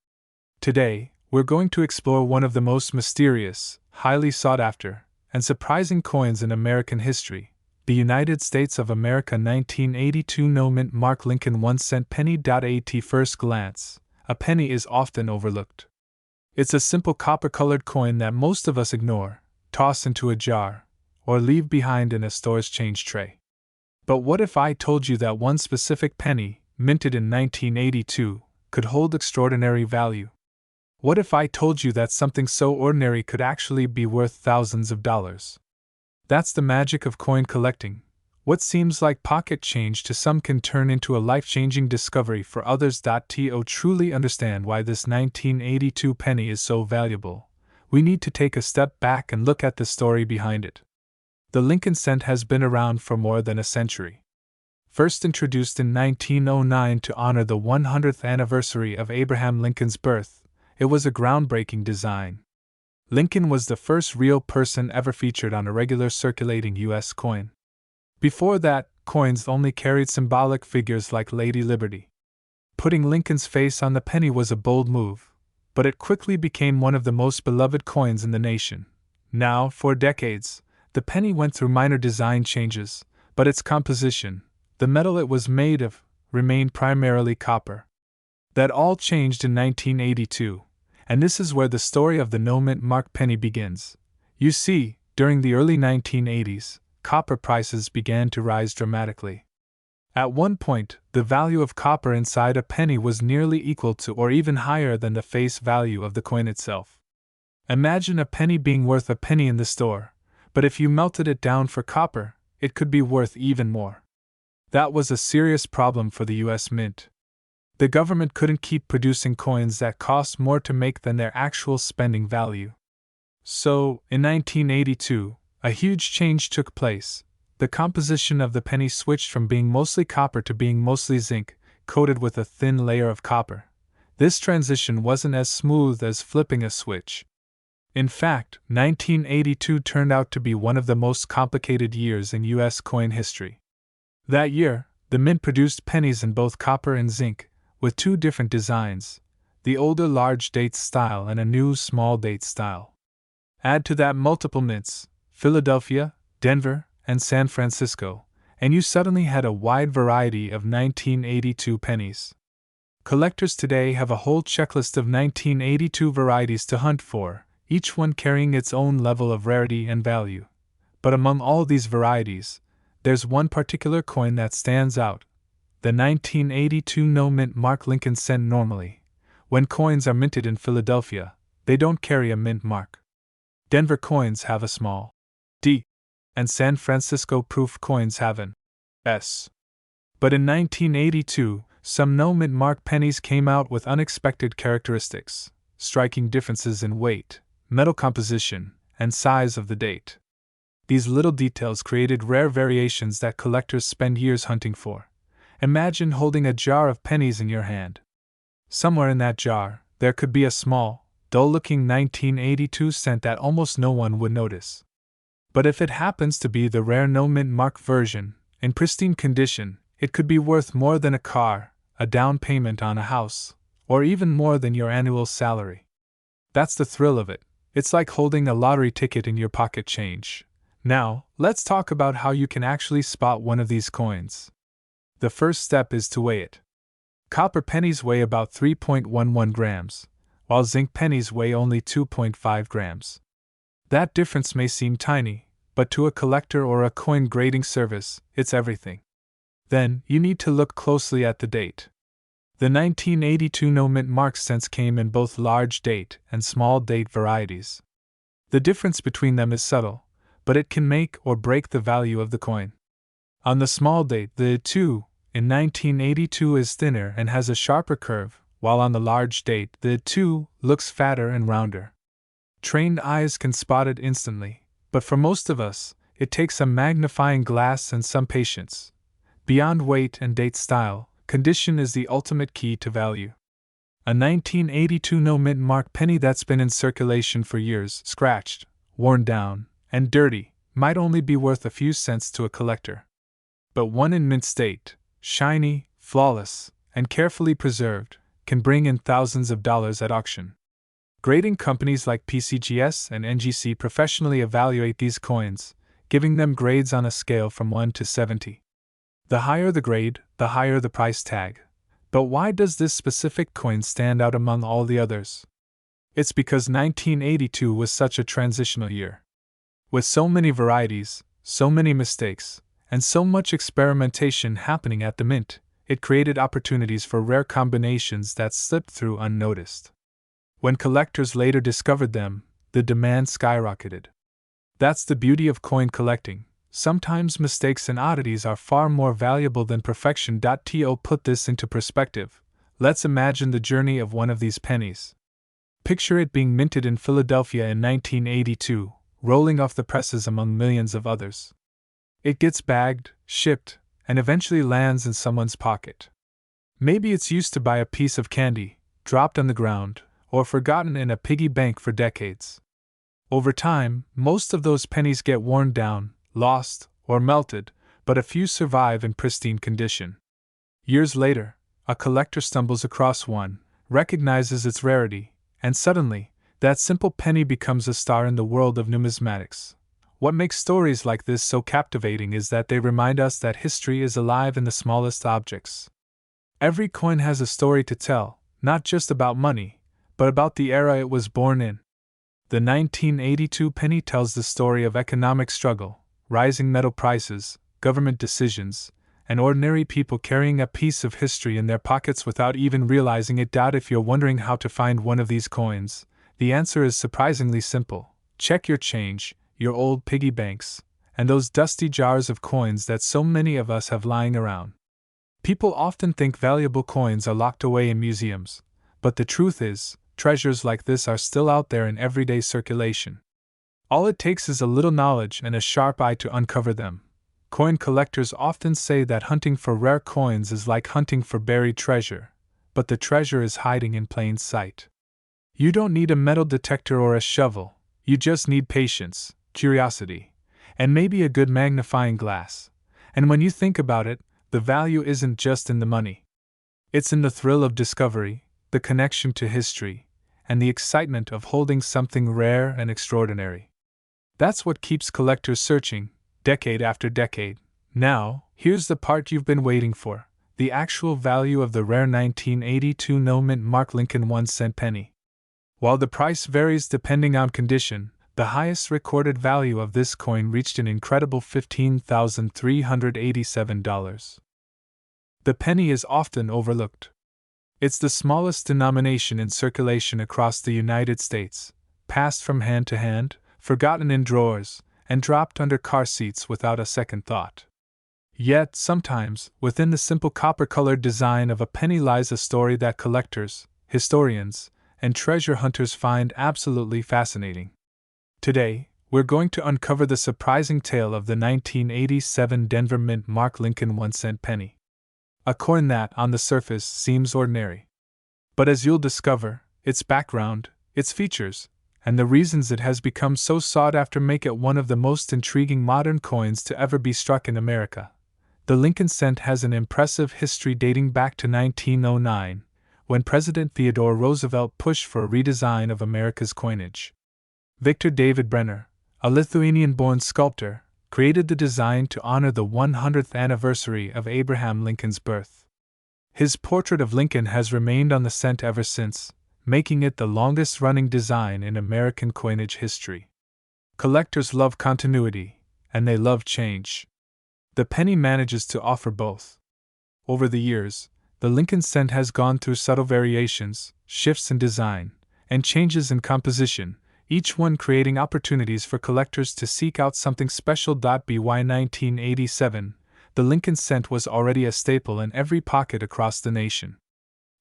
Today, we're going to explore one of the most mysterious, highly sought after, and surprising coins in American history. The United States of America 1982 No Mint Mark Lincoln 1 cent penny. At first glance, a penny is often overlooked. It's a simple copper-colored coin that most of us ignore, toss into a jar, or leave behind in a store's change tray. But what if I told you that one specific penny, minted in 1982, could hold extraordinary value? What if I told you that something so ordinary could actually be worth thousands of dollars? That's the magic of coin collecting. What seems like pocket change to some can turn into a life-changing discovery for others. To truly understand why this 1982 penny is so valuable, we need to take a step back and look at the story behind it. The Lincoln cent has been around for more than a century. First introduced in 1909 to honor the 100th anniversary of Abraham Lincoln's birth, it was a groundbreaking design. Lincoln was the first real person ever featured on a regular circulating U.S. coin. Before that, coins only carried symbolic figures like Lady Liberty. Putting Lincoln's face on the penny was a bold move, but it quickly became one of the most beloved coins in the nation. Now, for decades, the penny went through minor design changes, but its composition, the metal it was made of, remained primarily copper. That all changed in 1982, and this is where the story of the no mint mark penny begins. You see, during the early 1980s, copper prices began to rise dramatically. At one point, the value of copper inside a penny was nearly equal to or even higher than the face value of the coin itself. Imagine a penny being worth a penny in the store, but if you melted it down for copper, it could be worth even more. That was a serious problem for the U.S. Mint. The government couldn't keep producing coins that cost more to make than their actual spending value. So, in 1982, a huge change took place. The composition of the penny switched from being mostly copper to being mostly zinc, coated with a thin layer of copper. This transition wasn't as smooth as flipping a switch. In fact, 1982 turned out to be one of the most complicated years in U.S. coin history. That year, the mint produced pennies in both copper and zinc, with two different designs, the older large date style and a new small date style. Add to that multiple mints, Philadelphia, Denver, and San Francisco, and you suddenly had a wide variety of 1982 pennies. Collectors today have a whole checklist of 1982 varieties to hunt for, each one carrying its own level of rarity and value. But among all these varieties, there's one particular coin that stands out. The 1982 no mint mark Lincoln cent. Normally, when coins are minted in Philadelphia, they don't carry a mint mark. Denver coins have a small D, and San Francisco proof coins have an S. But in 1982, some no mint mark pennies came out with unexpected characteristics, striking differences in weight, metal composition, and size of the date. These little details created rare variations that collectors spend years hunting for. Imagine holding a jar of pennies in your hand. Somewhere in that jar, there could be a small, dull-looking 1982 cent that almost no one would notice. But if it happens to be the rare no mint mark version, in pristine condition, it could be worth more than a car, a down payment on a house, or even more than your annual salary. That's the thrill of it. It's like holding a lottery ticket in your pocket change. Now, let's talk about how you can actually spot one of these coins. The first step is to weigh it. Copper pennies weigh about 3.11 grams, while zinc pennies weigh only 2.5 grams. That difference may seem tiny, but to a collector or a coin grading service, it's everything. Then, you need to look closely at the date. The 1982 no mint mark cents came in both large date and small date varieties. The difference between them is subtle, but it can make or break the value of the coin. On the small date, the 2 in 1982 is thinner and has a sharper curve, while on the large date, the 2 looks fatter and rounder. Trained eyes can spot it instantly, but for most of us, it takes a magnifying glass and some patience. Beyond weight and date style, condition is the ultimate key to value. A 1982 no mint mark penny that's been in circulation for years, scratched, worn down, and dirty, might only be worth a few cents to a collector. But one in mint state, shiny, flawless, and carefully preserved, can bring in thousands of dollars at auction. Grading companies like PCGS and NGC professionally evaluate these coins, giving them grades on a scale from 1 to 70. The higher the grade, the higher the price tag. But why does this specific coin stand out among all the others? It's because 1982 was such a transitional year. With so many varieties, so many mistakes, and so much experimentation happening at the mint, it created opportunities for rare combinations that slipped through unnoticed. When collectors later discovered them, the demand skyrocketed. That's the beauty of coin collecting. Sometimes mistakes and oddities are far more valuable than perfection. To put this into perspective, let's imagine the journey of one of these pennies. Picture it being minted in Philadelphia in 1982, rolling off the presses among millions of others. It gets bagged, shipped, and eventually lands in someone's pocket. Maybe it's used to buy a piece of candy, dropped on the ground, or forgotten in a piggy bank for decades. Over time, most of those pennies get worn down, lost, or melted, but a few survive in pristine condition. Years later, a collector stumbles across one, recognizes its rarity, and suddenly, that simple penny becomes a star in the world of numismatics. What makes stories like this so captivating is that they remind us that history is alive in the smallest objects. Every coin has a story to tell, not just about money, but about the era it was born in. The 1982 penny tells the story of economic struggle, rising metal prices, government decisions, and ordinary people carrying a piece of history in their pockets without even realizing it. If you're wondering how to find one of these coins, the answer is surprisingly simple. Check your change, your old piggy banks, and those dusty jars of coins that so many of us have lying around. People often think valuable coins are locked away in museums, but the truth is, treasures like this are still out there in everyday circulation. All it takes is a little knowledge and a sharp eye to uncover them. Coin collectors often say that hunting for rare coins is like hunting for buried treasure, but the treasure is hiding in plain sight. You don't need a metal detector or a shovel, you just need patience, curiosity, and maybe a good magnifying glass. And when you think about it, the value isn't just in the money. It's in the thrill of discovery, the connection to history, and the excitement of holding something rare and extraordinary. That's what keeps collectors searching, decade after decade. Now, here's the part you've been waiting for: the actual value of the rare 1982 no-mint Mark Lincoln 1-cent penny. While the price varies depending on condition, the highest recorded value of this coin reached an incredible $15,387. The penny is often overlooked. It's the smallest denomination in circulation across the United States, passed from hand to hand, forgotten in drawers, and dropped under car seats without a second thought. Yet, sometimes, within the simple copper-colored design of a penny lies a story that collectors, historians, and treasure hunters find absolutely fascinating. Today, we're going to uncover the surprising tale of the 1987 Denver Mint Mark Lincoln 1-cent penny. A coin that, on the surface, seems ordinary. But as you'll discover, its background, its features, and the reasons it has become so sought after make it one of the most intriguing modern coins to ever be struck in America. The Lincoln cent has an impressive history dating back to 1909, when President Theodore Roosevelt pushed for a redesign of America's coinage. Victor David Brenner, a Lithuanian-born sculptor, created the design to honor the 100th anniversary of Abraham Lincoln's birth. His portrait of Lincoln has remained on the cent ever since, making it the longest-running design in American coinage history. Collectors love continuity, and they love change. The penny manages to offer both. Over the years, the Lincoln cent has gone through subtle variations, shifts in design, and changes in composition, each one creating opportunities for collectors to seek out something special. By 1987, the Lincoln cent was already a staple in every pocket across the nation.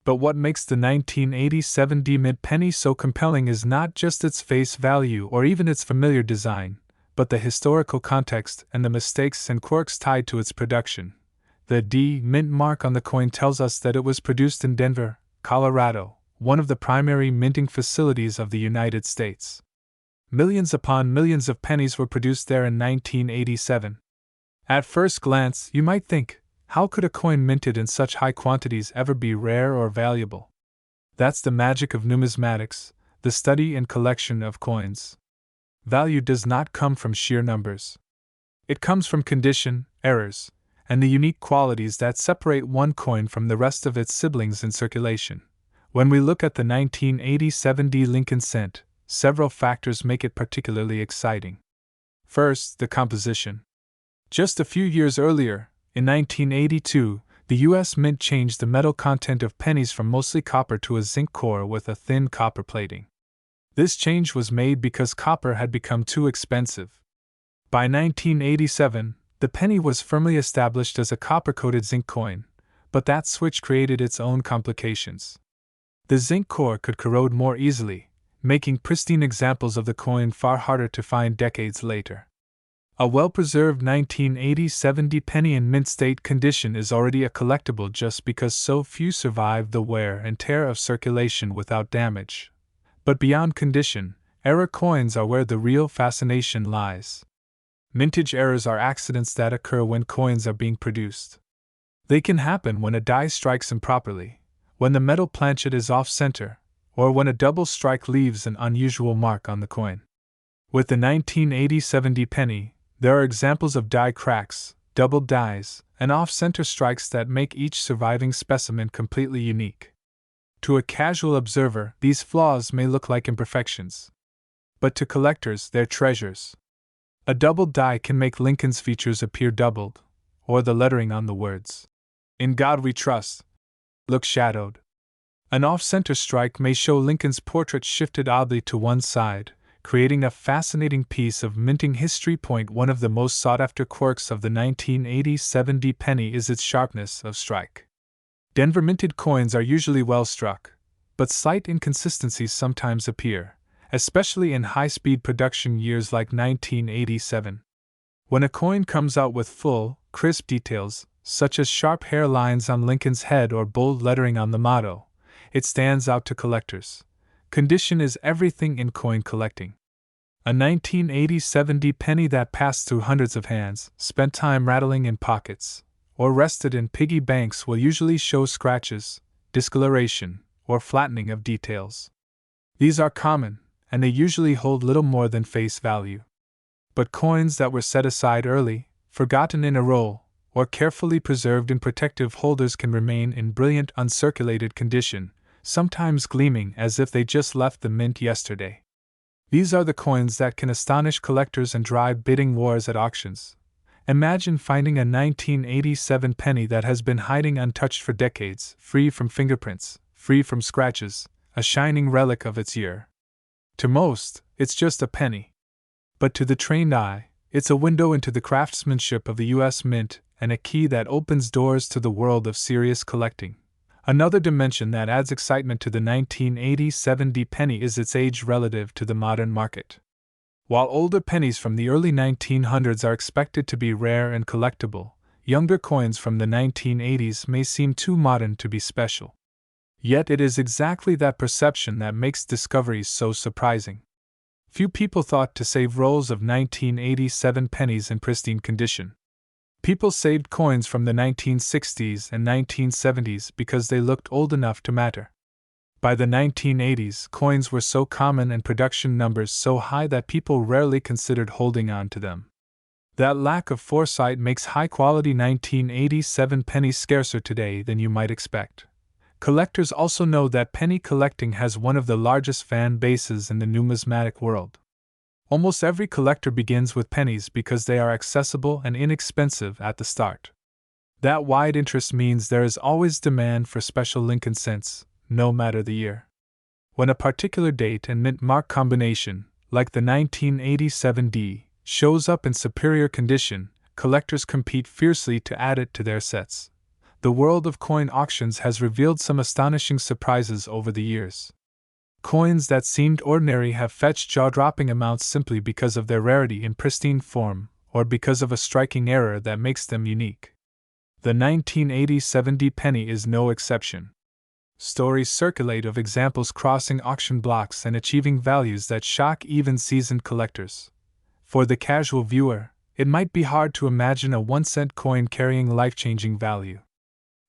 But what makes the 1987 D-Mint penny so compelling is not just its face value or even its familiar design, but the historical context and the mistakes and quirks tied to its production. The D-Mint mark on the coin tells us that it was produced in Denver, Colorado, one of the primary minting facilities of the United States. Millions upon millions of pennies were produced there in 1987. At first glance, you might think, how could a coin minted in such high quantities ever be rare or valuable? That's the magic of numismatics. the study and collection of coins. Value does not come from sheer numbers. It comes from condition, errors, and the unique qualities that separate one coin from the rest of its siblings in circulation. When we look at the 1987 Lincoln cent, several factors make it particularly exciting. First, the composition. Just a few years earlier, in 1982, the U.S. Mint changed the metal content of pennies from mostly copper to a zinc core with a thin copper plating. This change was made because copper had become too expensive. By 1987, the penny was firmly established as a copper-coated zinc coin, but that switch created its own complications. The zinc core could corrode more easily, making pristine examples of the coin far harder to find decades later. A well-preserved 1987 penny in mint state condition is already a collectible just because so few survive the wear and tear of circulation without damage. But beyond condition, error coins are where the real fascination lies. Mintage errors are accidents that occur when coins are being produced. They can happen when a die strikes improperly, when the metal planchet is off-center, or when a double strike leaves an unusual mark on the coin. With the 1987 penny, there are examples of die cracks, double dies, and off-center strikes that make each surviving specimen completely unique. To a casual observer, these flaws may look like imperfections. But to collectors, they're treasures. A double die can make Lincoln's features appear doubled, or the lettering on the words, "In God We Trust," look shadowed. An off-center strike may show Lincoln's portrait shifted oddly to one side, creating a fascinating piece of minting history. One of the most sought-after quirks of the 1987 penny is its sharpness of strike. Denver minted coins are usually well struck, but slight inconsistencies sometimes appear, especially in high-speed production years like 1987. When a coin comes out with full, crisp details, such as sharp hairlines on Lincoln's head or bold lettering on the motto, it stands out to collectors. Condition is everything in coin collecting. A 1987 penny that passed through hundreds of hands, spent time rattling in pockets, or rested in piggy banks will usually show scratches, discoloration, or flattening of details. These are common, and they usually hold little more than face value. But coins that were set aside early, forgotten in a roll, or carefully preserved in protective holders can remain in brilliant uncirculated condition, sometimes gleaming as if they just left the mint yesterday. These are the coins that can astonish collectors and drive bidding wars at auctions. Imagine finding a 1987 penny that has been hiding untouched for decades, free from fingerprints, free from scratches, a shining relic of its year. To most, it's just a penny. But to the trained eye, it's a window into the craftsmanship of the U.S. Mint and a key that opens doors to the world of serious collecting. Another dimension that adds excitement to the 1987 penny is its age relative to the modern market. While older pennies from the early 1900s are expected to be rare and collectible, younger coins from the 1980s may seem too modern to be special. Yet it is exactly that perception that makes discoveries so surprising. Few people thought to save rolls of 1987 pennies in pristine condition. People saved coins from the 1960s and 1970s because they looked old enough to matter. By the 1980s, coins were so common and production numbers so high that people rarely considered holding on to them. That lack of foresight makes high-quality 1987 pennies scarcer today than you might expect. Collectors also know that penny collecting has one of the largest fan bases in the numismatic world. Almost every collector begins with pennies because they are accessible and inexpensive at the start. That wide interest means there is always demand for special Lincoln cents, no matter the year. When a particular date and mint mark combination, like the 1987 shows up in superior condition, collectors compete fiercely to add it to their sets. The world of coin auctions has revealed some astonishing surprises over the years. Coins that seemed ordinary have fetched jaw-dropping amounts simply because of their rarity in pristine form, or because of a striking error that makes them unique. The 1987 penny is no exception. Stories circulate of examples crossing auction blocks and achieving values that shock even seasoned collectors. For the casual viewer, it might be hard to imagine a 1-cent coin carrying life-changing value.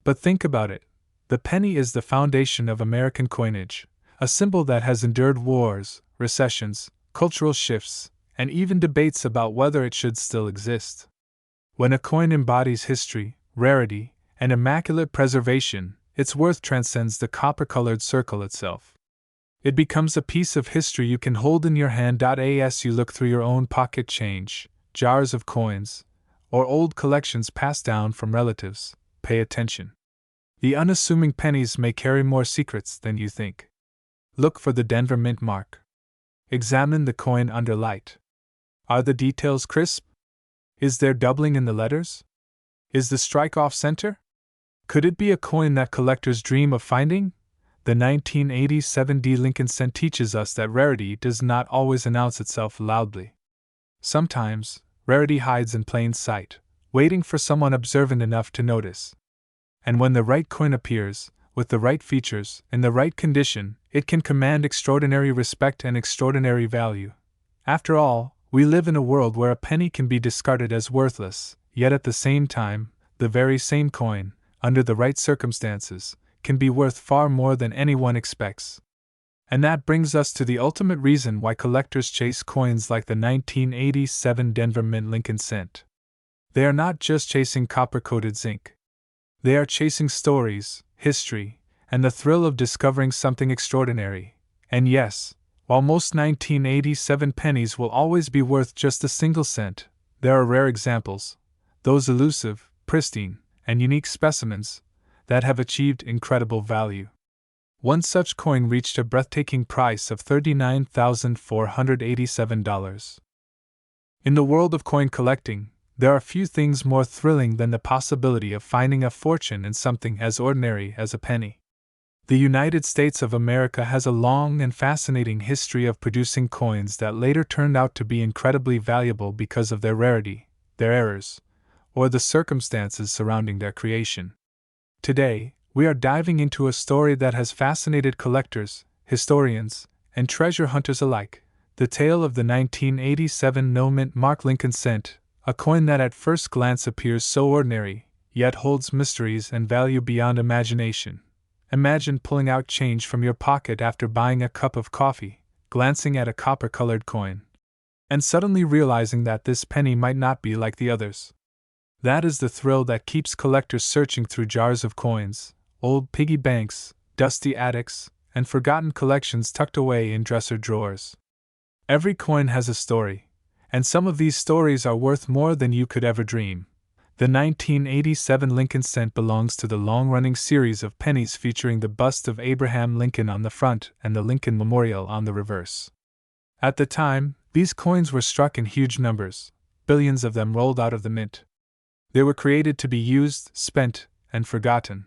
But think about it. The penny is the foundation of American coinage, a symbol that has endured wars, recessions, cultural shifts, and even debates about whether it should still exist. When a coin embodies history, rarity, and immaculate preservation, its worth transcends the copper-colored circle itself. It becomes a piece of history you can hold in your hand. As you look through your own pocket change, jars of coins, or old collections passed down from relatives, pay attention. The unassuming pennies may carry more secrets than you think. Look for the Denver mint mark. Examine the coin under light. Are the details crisp? Is there doubling in the letters? Is the strike off center? Could it be a coin that collectors dream of finding? The 1987 D Lincoln cent teaches us that rarity does not always announce itself loudly. Sometimes, rarity hides in plain sight, waiting for someone observant enough to notice. And when the right coin appears, with the right features, in the right condition, it can command extraordinary respect and extraordinary value. After all, we live in a world where a penny can be discarded as worthless, yet at the same time, the very same coin, under the right circumstances, can be worth far more than anyone expects. And that brings us to the ultimate reason why collectors chase coins like the 1987 Denver Mint Lincoln cent. They are not just chasing copper-coated zinc. They are chasing stories, history, and the thrill of discovering something extraordinary. And yes, while most 1987 pennies will always be worth just a single cent, there are rare examples, those elusive, pristine, and unique specimens, that have achieved incredible value. One such coin reached a breathtaking price of $39,487. In the world of coin collecting, there are few things more thrilling than the possibility of finding a fortune in something as ordinary as a penny. The United States of America has a long and fascinating history of producing coins that later turned out to be incredibly valuable because of their rarity, their errors, or the circumstances surrounding their creation. Today, we are diving into a story that has fascinated collectors, historians, and treasure hunters alike, the tale of the 1987 no-mint mark Lincoln cent, a coin that at first glance appears so ordinary, yet holds mysteries and value beyond imagination. Imagine pulling out change from your pocket after buying a cup of coffee, glancing at a copper-colored coin, and suddenly realizing that this penny might not be like the others. That is the thrill that keeps collectors searching through jars of coins, old piggy banks, dusty attics, and forgotten collections tucked away in dresser drawers. Every coin has a story, and some of these stories are worth more than you could ever dream. The 1987 Lincoln cent belongs to the long-running series of pennies featuring the bust of Abraham Lincoln on the front and the Lincoln Memorial on the reverse. At the time, these coins were struck in huge numbers, billions of them rolled out of the mint. They were created to be used, spent, and forgotten.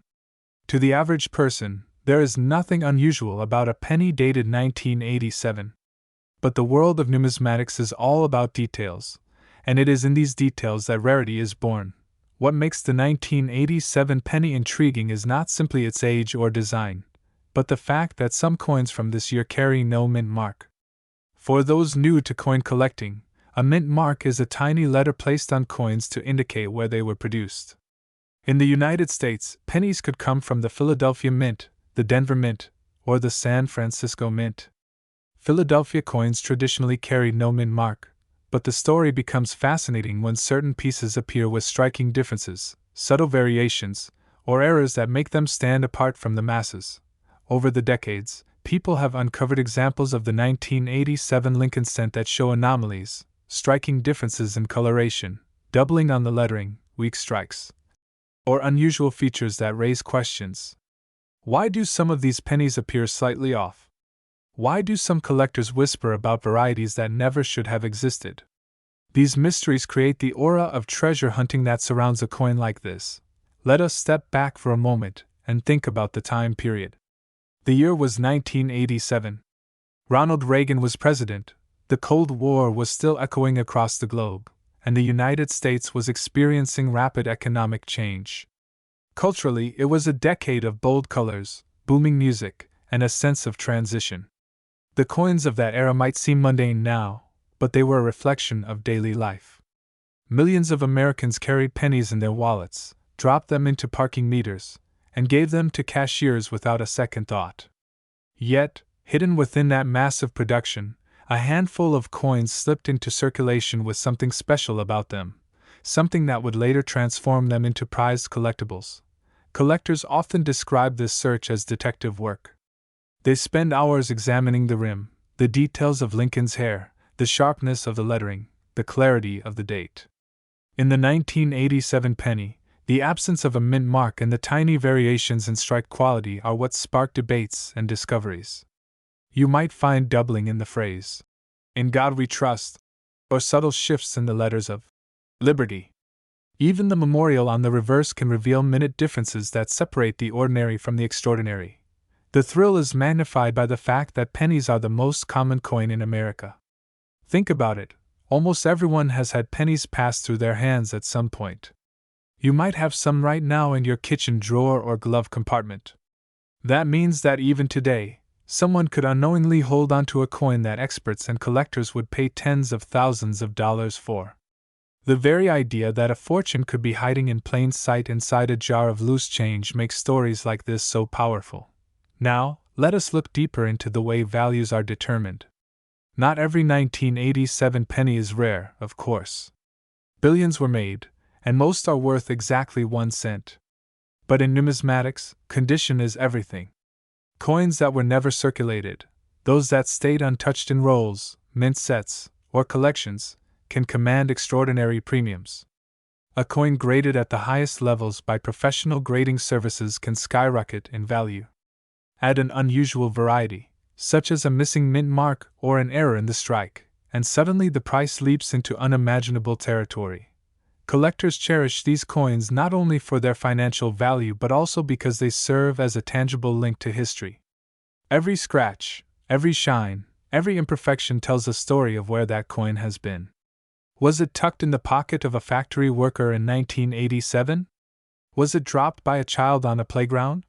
To the average person, there is nothing unusual about a penny dated 1987. But the world of numismatics is all about details, and it is in these details that rarity is born. What makes the 1987 penny intriguing is not simply its age or design, but the fact that some coins from this year carry no mint mark. For those new to coin collecting, a mint mark is a tiny letter placed on coins to indicate where they were produced. In the United States, pennies could come from the Philadelphia Mint, the Denver Mint, or the San Francisco Mint. Philadelphia coins traditionally carry no mint mark, but the story becomes fascinating when certain pieces appear with striking differences, subtle variations, or errors that make them stand apart from the masses. Over the decades, people have uncovered examples of the 1987 Lincoln cent that show anomalies, striking differences in coloration, doubling on the lettering, weak strikes, or unusual features that raise questions. Why do some of these pennies appear slightly off? Why do some collectors whisper about varieties that never should have existed? These mysteries create the aura of treasure hunting that surrounds a coin like this. Let us step back for a moment and think about the time period. The year was 1987. Ronald Reagan was president, the Cold War was still echoing across the globe, and the United States was experiencing rapid economic change. Culturally, it was a decade of bold colors, booming music, and a sense of transition. The coins of that era might seem mundane now, but they were a reflection of daily life. Millions of Americans carried pennies in their wallets, dropped them into parking meters, and gave them to cashiers without a second thought. Yet, Hidden within that massive production, a handful of coins slipped into circulation with something special about them, something that would later transform them into prized collectibles. Collectors often describe this search as detective work. They spend hours examining the rim, the details of Lincoln's hair, the sharpness of the lettering, the clarity of the date. In the 1987 penny, the absence of a mint mark and the tiny variations in strike quality are what spark debates and discoveries. You might find doubling in the phrase, "In God We Trust," or subtle shifts in the letters of Liberty. Even the memorial on the reverse can reveal minute differences that separate the ordinary from the extraordinary. The thrill is magnified by the fact that pennies are the most common coin in America. Think about it, almost everyone has had pennies pass through their hands at some point. You might have some right now in your kitchen drawer or glove compartment. That means that even today, someone could unknowingly hold onto a coin that experts and collectors would pay tens of thousands of dollars for. The very idea that a fortune could be hiding in plain sight inside a jar of loose change makes stories like this so powerful. Now, let us look deeper into the way values are determined. Not every 1987 penny is rare, of course. Billions were made, and most are worth exactly 1 cent. But in numismatics, condition is everything. Coins that were never circulated, those that stayed untouched in rolls, mint sets, or collections, can command extraordinary premiums. A coin graded at the highest levels by professional grading services can skyrocket in value. Add an unusual variety, such as a missing mint mark or an error in the strike, and suddenly the price leaps into unimaginable territory. Collectors cherish these coins not only for their financial value but also because they serve as a tangible link to history. Every scratch, every shine, every imperfection tells a story of where that coin has been. Was it tucked in the pocket of a factory worker in 1987? Was it dropped by a child on a playground?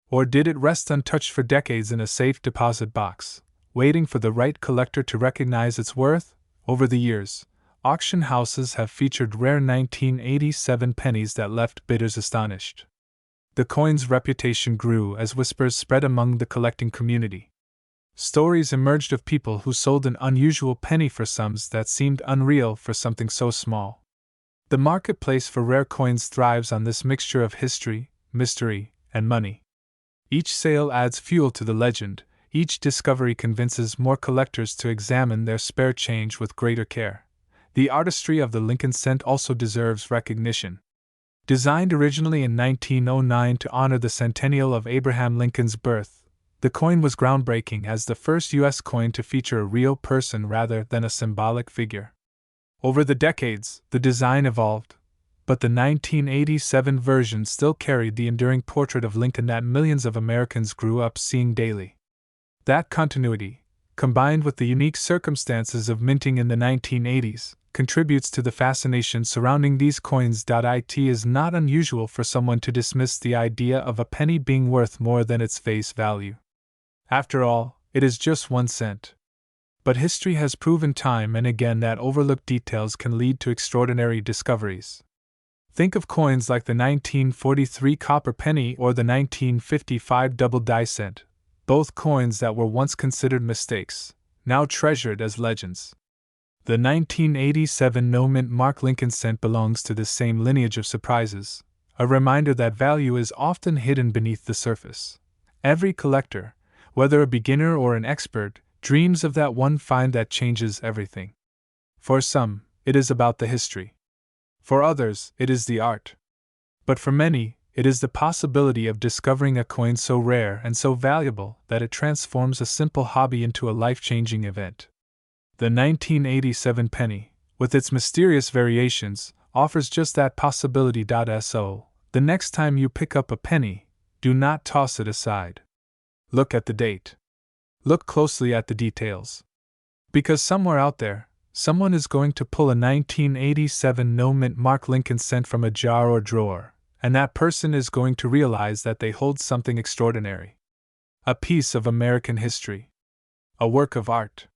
Or did it rest untouched for decades in a safe deposit box, waiting for the right collector to recognize its worth? Over the years, auction houses have featured rare 1987 pennies that left bidders astonished. The coin's reputation grew as whispers spread among the collecting community. Stories emerged of people who sold an unusual penny for sums that seemed unreal for something so small. The marketplace for rare coins thrives on this mixture of history, mystery, and money. Each sale adds fuel to the legend, each discovery convinces more collectors to examine their spare change with greater care. The artistry of the Lincoln cent also deserves recognition. Designed originally in 1909 to honor the centennial of Abraham Lincoln's birth, the coin was groundbreaking as the first U.S. coin to feature a real person rather than a symbolic figure. Over the decades, the design evolved, but the 1987 version still carried the enduring portrait of Lincoln that millions of Americans grew up seeing daily. That continuity, combined with the unique circumstances of minting in the 1980s, contributes to the fascination surrounding these coins. It is not unusual for someone to dismiss the idea of a penny being worth more than its face value. After all, it is just 1 cent. But history has proven time and again that overlooked details can lead to extraordinary discoveries. Think of coins like the 1943 copper penny or the 1955 double die cent, both coins that were once considered mistakes, now treasured as legends. The 1987 no-mint mark Lincoln cent belongs to this same lineage of surprises, a reminder that value is often hidden beneath the surface. Every collector, whether a beginner or an expert, dreams of that one find that changes everything. For some, it is about the history. For others, it is the art. But for many, it is the possibility of discovering a coin so rare and so valuable that it transforms a simple hobby into a life-changing event. The 1987 penny, with its mysterious variations, offers just that possibility. So, the next time you pick up a penny, do not toss it aside. Look at the date. Look closely at the details. Because somewhere out there, someone is going to pull a 1987 no-mint mark Lincoln cent from a jar or drawer, and that person is going to realize that they hold something extraordinary. A piece of American history. A work of art.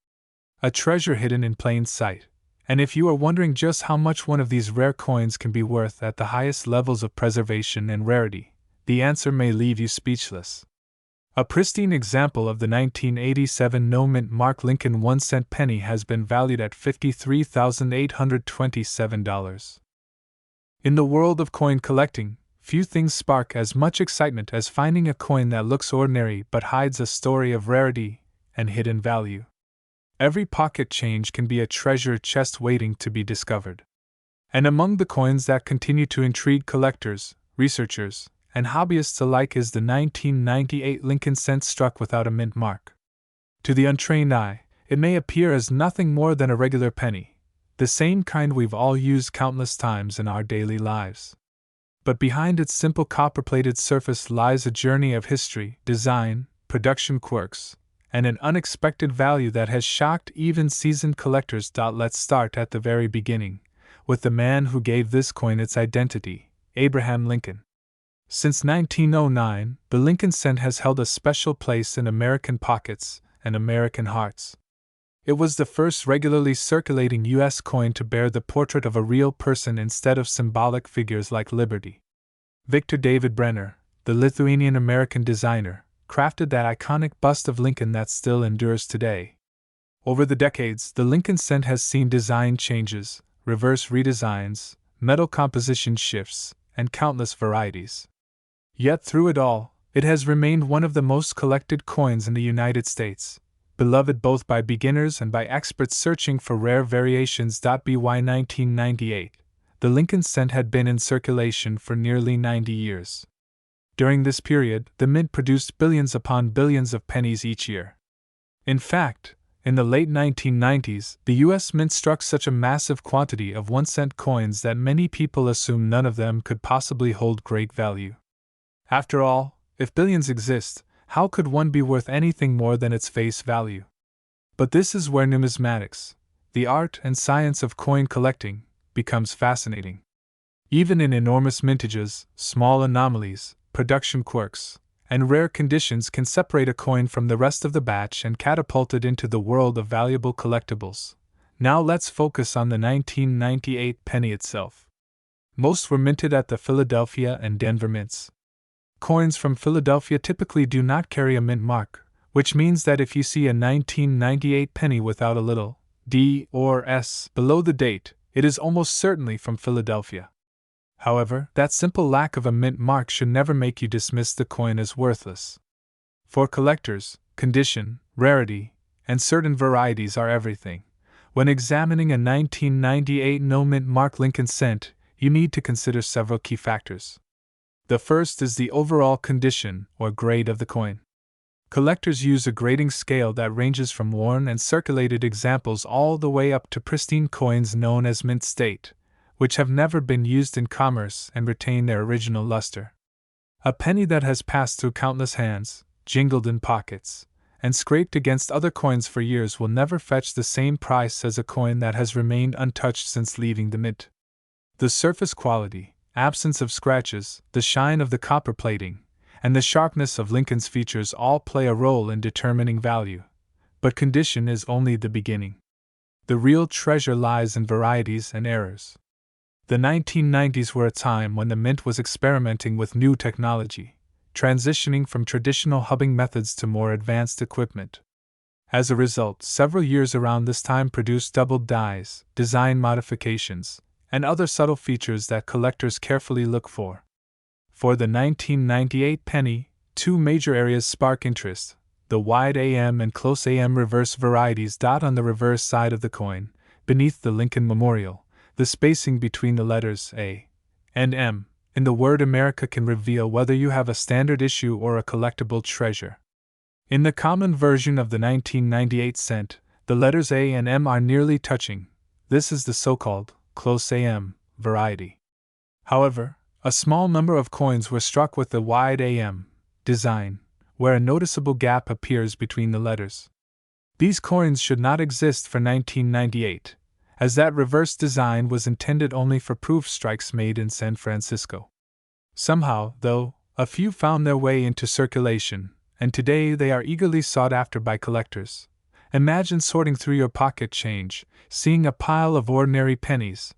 A treasure hidden in plain sight. And if you are wondering just how much one of these rare coins can be worth at the highest levels of preservation and rarity, the answer may leave you speechless. A pristine example of the 1987 no-mint mark Lincoln 1-cent penny has been valued at $53,827. In the world of coin collecting, few things spark as much excitement as finding a coin that looks ordinary but hides a story of rarity and hidden value. Every pocket change can be a treasure chest waiting to be discovered. And among the coins that continue to intrigue collectors, researchers, and hobbyists alike is the 1998 Lincoln cent struck without a mint mark. To the untrained eye, it may appear as nothing more than a regular penny, the same kind we've all used countless times in our daily lives. But behind its simple copper-plated surface lies a journey of history, design, production quirks, and an unexpected value that has shocked even seasoned collectors. Let's start at the very beginning, with the man who gave this coin its identity, Abraham Lincoln. Since 1909, the Lincoln cent has held a special place in American pockets and American hearts. It was the first regularly circulating U.S. coin to bear the portrait of a real person instead of symbolic figures like Liberty. Victor David Brenner, the Lithuanian-American designer, crafted that iconic bust of Lincoln that still endures today. Over the decades, the Lincoln cent has seen design changes, reverse redesigns, metal composition shifts, and countless varieties. Yet through it all, it has remained one of the most collected coins in the United States, beloved both by beginners and by experts searching for rare variations. By 1998, the Lincoln cent had been in circulation for nearly 90 years. During this period, the mint produced billions upon billions of pennies each year. In fact, in the late 1990s, the U.S. Mint struck such a massive quantity of 1-cent coins that many people assumed none of them could possibly hold great value. After all, if billions exist, how could one be worth anything more than its face value? But this is where numismatics, the art and science of coin collecting, becomes fascinating. Even in enormous mintages, small anomalies, production quirks, and rare conditions can separate a coin from the rest of the batch and catapult it into the world of valuable collectibles. Now let's focus on the 1998 penny itself. Most were minted at the Philadelphia and Denver mints. Coins from Philadelphia typically do not carry a mint mark, which means that if you see a 1998 penny without a little D or S below the date, it is almost certainly from Philadelphia. However, that simple lack of a mint mark should never make you dismiss the coin as worthless. For collectors, condition, rarity, and certain varieties are everything. When examining a 1998 no-mint mark Lincoln cent, you need to consider several key factors. The first is the overall condition or grade of the coin. Collectors use a grading scale that ranges from worn and circulated examples all the way up to pristine coins known as mint state, which have never been used in commerce and retain their original luster. A penny that has passed through countless hands, jingled in pockets, and scraped against other coins for years will never fetch the same price as a coin that has remained untouched since leaving the mint. The surface quality, absence of scratches, the shine of the copper plating, and the sharpness of Lincoln's features all play a role in determining value. But condition is only the beginning. The real treasure lies in varieties and errors. The 1990s were a time when the mint was experimenting with new technology, transitioning from traditional hubbing methods to more advanced equipment. As a result, several years around this time produced doubled dies, design modifications, and other subtle features that collectors carefully look for. For the 1998 penny, two major areas spark interest: the wide AM and close AM reverse varieties. On the reverse side of the coin, beneath the Lincoln Memorial, the spacing between the letters A and M in the word America can reveal whether you have a standard issue or a collectible treasure. In the common version of the 1998 cent, the letters A and M are nearly touching. This is the so-called close AM variety. However, a small number of coins were struck with the wide AM design, where a noticeable gap appears between the letters. These coins should not exist for 1998, as that reverse design was intended only for proof strikes made in San Francisco. Somehow, though, a few found their way into circulation, and today they are eagerly sought after by collectors. Imagine sorting through your pocket change, seeing a pile of ordinary pennies,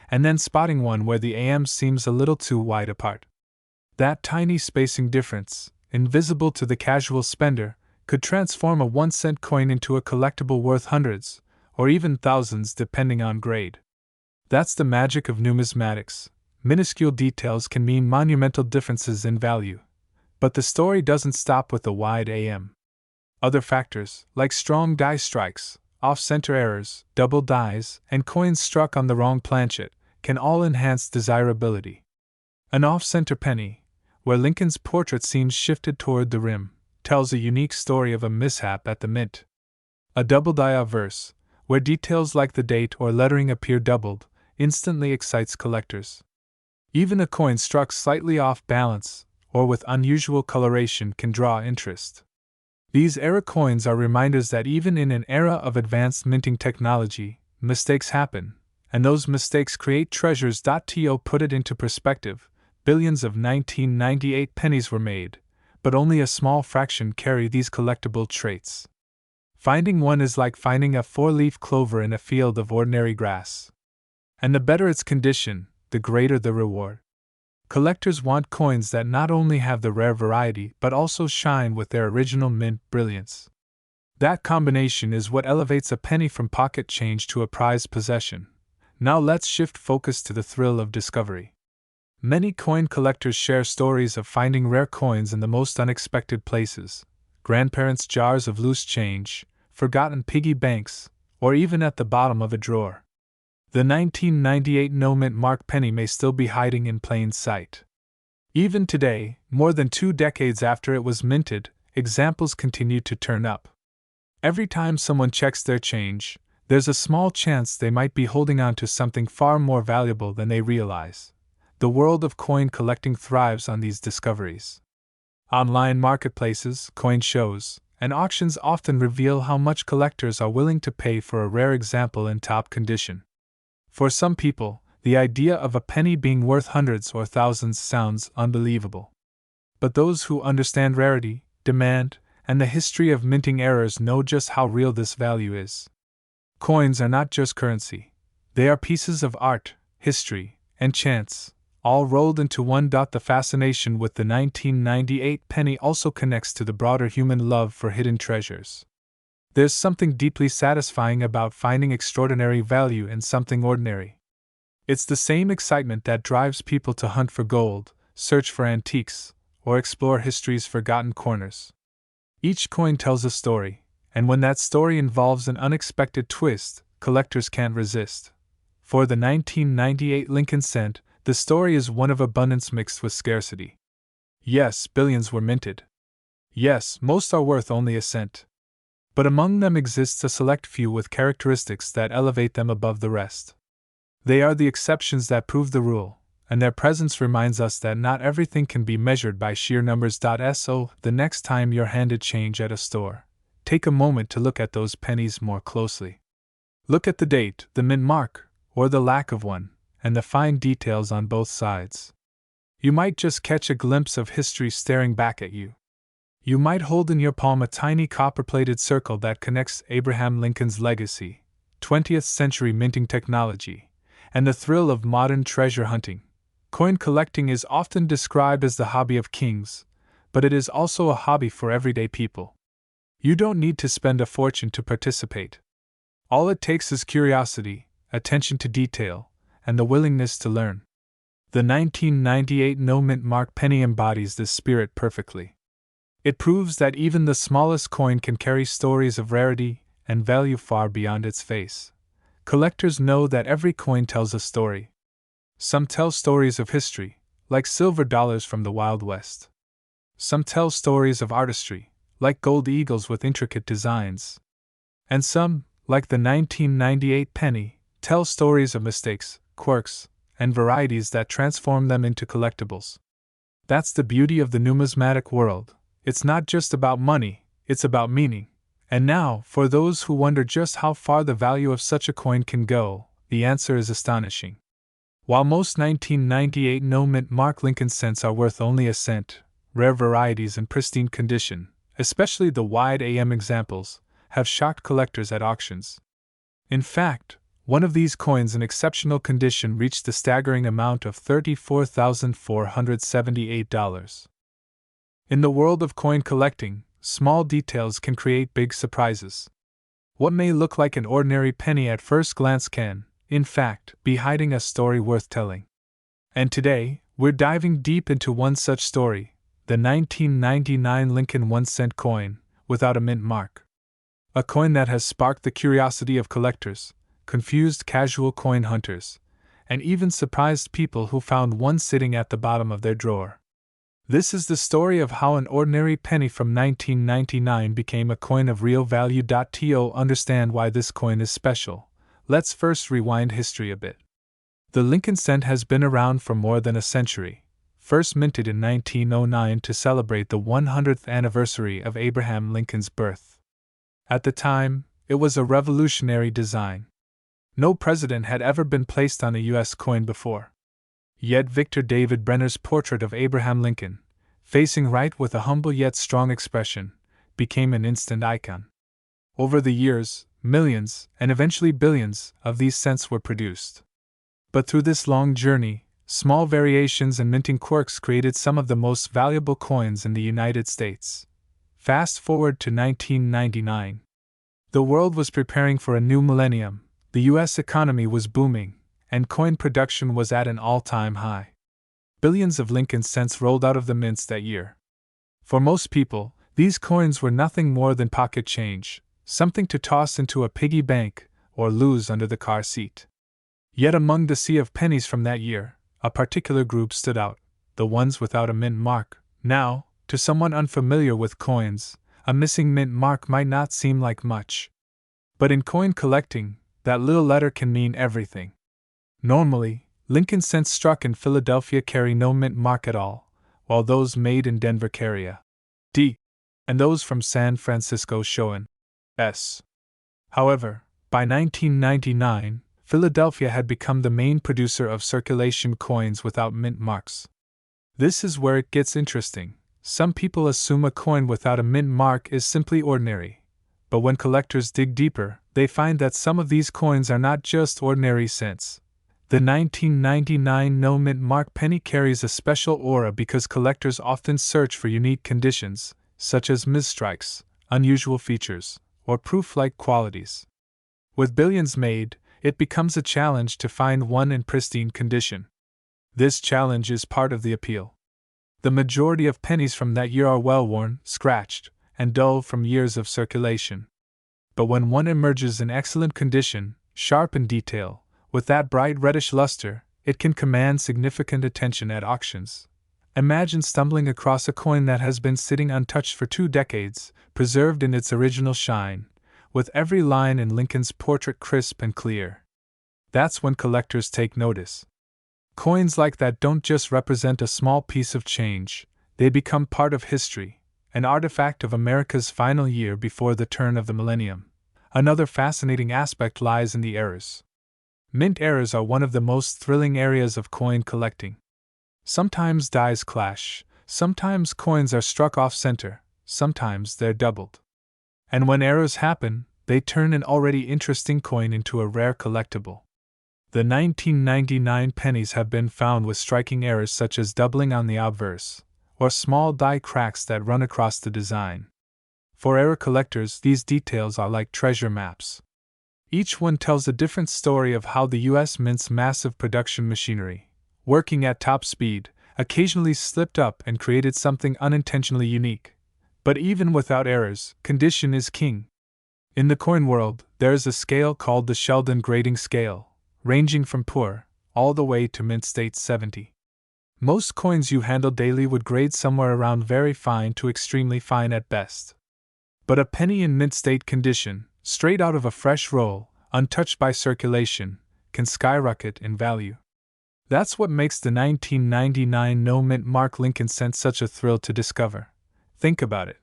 and then spotting one where the AM seems a little too wide apart. That tiny spacing difference, invisible to the casual spender, could transform a 1-cent coin into a collectible worth hundreds, or even thousands depending on grade. That's the magic of numismatics. Minuscule details can mean monumental differences in value. But the story doesn't stop with the wide AM. Other factors, like strong die strikes, off-center errors, double dies, and coins struck on the wrong planchet, can all enhance desirability. An off-center penny, where Lincoln's portrait seems shifted toward the rim, tells a unique story of a mishap at the mint. A double die obverse, where details like the date or lettering appear doubled, instantly excites collectors. Even a coin struck slightly off balance, or with unusual coloration, can draw interest. These era coins are reminders that even in an era of advanced minting technology, mistakes happen, and those mistakes create treasures. To put it into perspective, billions of 1998 pennies were made, but only a small fraction carry these collectible traits. Finding one is like finding a 4-leaf clover in a field of ordinary grass. And the better its condition, the greater the reward. Collectors want coins that not only have the rare variety but also shine with their original mint brilliance. That combination is what elevates a penny from pocket change to a prized possession. Now let's shift focus to the thrill of discovery. Many coin collectors share stories of finding rare coins in the most unexpected places: grandparents' jars of loose change, forgotten piggy banks, or even at the bottom of a drawer. The 1998 no-mint mark penny may still be hiding in plain sight. Even today, more than 2 decades after it was minted, examples continue to turn up. Every time someone checks their change, there's a small chance they might be holding on to something far more valuable than they realize. The world of coin collecting thrives on these discoveries. Online marketplaces, coin shows, and auctions often reveal how much collectors are willing to pay for a rare example in top condition. For some people, the idea of a penny being worth hundreds or thousands sounds unbelievable. But those who understand rarity, demand, and the history of minting errors know just how real this value is. Coins are not just currency. They are pieces of art, history, and chance, all rolled into one. The fascination with the 1998 penny also connects to the broader human love for hidden treasures. There's something deeply satisfying about finding extraordinary value in something ordinary. It's the same excitement that drives people to hunt for gold, search for antiques, or explore history's forgotten corners. Each coin tells a story, and when that story involves an unexpected twist, collectors can't resist. For the 1998 Lincoln cent, the story is one of abundance mixed with scarcity. Yes, billions were minted. Yes, most are worth only a cent. But among them exists a select few with characteristics that elevate them above the rest. They are the exceptions that prove the rule, and their presence reminds us that not everything can be measured by sheer numbers. So, the next time you're handed change at a store, take a moment to look at those pennies more closely. Look at the date, the mint mark, or the lack of one, and the fine details on both sides. You might just catch a glimpse of history staring back at you. You might hold in your palm a tiny copper-plated circle that connects Abraham Lincoln's legacy, 20th century minting technology, and the thrill of modern treasure hunting. Coin collecting is often described as the hobby of kings, but it is also a hobby for everyday people. You don't need to spend a fortune to participate. All it takes is curiosity, attention to detail, and the willingness to learn. The 1998 no-mint mark penny embodies this spirit perfectly. It proves that even the smallest coin can carry stories of rarity and value far beyond its face. Collectors know that every coin tells a story. Some tell stories of history, like silver dollars from the Wild West. Some tell stories of artistry, like gold eagles with intricate designs. And some, like the 1998 penny, tell stories of mistakes, quirks, and varieties that transform them into collectibles. That's the beauty of the numismatic world. It's not just about money, it's about meaning. And now, for those who wonder just how far the value of such a coin can go, the answer is astonishing. While most 1998 no-mint mark Lincoln cents are worth only a cent, rare varieties in pristine condition, especially the wide AM examples, have shocked collectors at auctions. In fact, one of these coins in exceptional condition reached the staggering amount of $34,478. In the world of coin collecting, small details can create big surprises. What may look like an ordinary penny at first glance can, in fact, be hiding a story worth telling. And today, we're diving deep into one such story, the 1999 Lincoln 1-cent coin, without a mint mark. A coin that has sparked the curiosity of collectors, confused casual coin hunters, and even surprised people who found one sitting at the bottom of their drawer. This is the story of how an ordinary penny from 1999 became a coin of real value. To understand why this coin is special, let's first rewind history a bit. The Lincoln cent has been around for more than a century, first minted in 1909 to celebrate the 100th anniversary of Abraham Lincoln's birth. At the time, it was a revolutionary design. No president had ever been placed on a U.S. coin before. Yet Victor David Brenner's portrait of Abraham Lincoln, facing right with a humble yet strong expression, became an instant icon. Over the years, millions, and eventually billions, of these cents were produced. But through this long journey, small variations and minting quirks created some of the most valuable coins in the United States. Fast forward to 1999. The world was preparing for a new millennium, the U.S. economy was booming, and coin production was at an all-time high. Billions of Lincoln cents rolled out of the mints that year. For most people, these coins were nothing more than pocket change, something to toss into a piggy bank or lose under the car seat. Yet among the sea of pennies from that year, a particular group stood out, the ones without a mint mark. Now, to someone unfamiliar with coins, a missing mint mark might not seem like much. But in coin collecting, that little letter can mean everything. Normally, Lincoln cents struck in Philadelphia carry no mint mark at all, while those made in Denver carry a D, and those from San Francisco show an S. However, by 1999, Philadelphia had become the main producer of circulation coins without mint marks. This is where it gets interesting. Some people assume a coin without a mint mark is simply ordinary, but when collectors dig deeper, they find that some of these coins are not just ordinary cents. The 1999 no mint mark penny carries a special aura because collectors often search for unique conditions, such as misstrikes, unusual features, or proof-like qualities. With billions made, it becomes a challenge to find one in pristine condition. This challenge is part of the appeal. The majority of pennies from that year are well-worn, scratched, and dull from years of circulation. But when one emerges in excellent condition, sharp in detail, with that bright reddish luster, it can command significant attention at auctions. Imagine stumbling across a coin that has been sitting untouched for 2 decades, preserved in its original shine, with every line in Lincoln's portrait crisp and clear. That's when collectors take notice. Coins like that don't just represent a small piece of change, they become part of history, an artifact of America's final year before the turn of the millennium. Another fascinating aspect lies in the errors. Mint errors are one of the most thrilling areas of coin collecting. Sometimes dies clash, sometimes coins are struck off-center, sometimes they're doubled. And when errors happen, they turn an already interesting coin into a rare collectible. The 1999 pennies have been found with striking errors such as doubling on the obverse, or small die cracks that run across the design. For error collectors, these details are like treasure maps. Each one tells a different story of how the U.S. Mint's massive production machinery, working at top speed, occasionally slipped up and created something unintentionally unique. But even without errors, condition is king. In the coin world, there is a scale called the Sheldon grading scale, ranging from poor, all the way to mint state 70. Most coins you handle daily would grade somewhere around very fine to extremely fine at best. But a penny in mint state condition, straight out of a fresh roll, untouched by circulation, can skyrocket in value. That's what makes the 1999 no mint mark Lincoln cent such a thrill to discover. Think about it.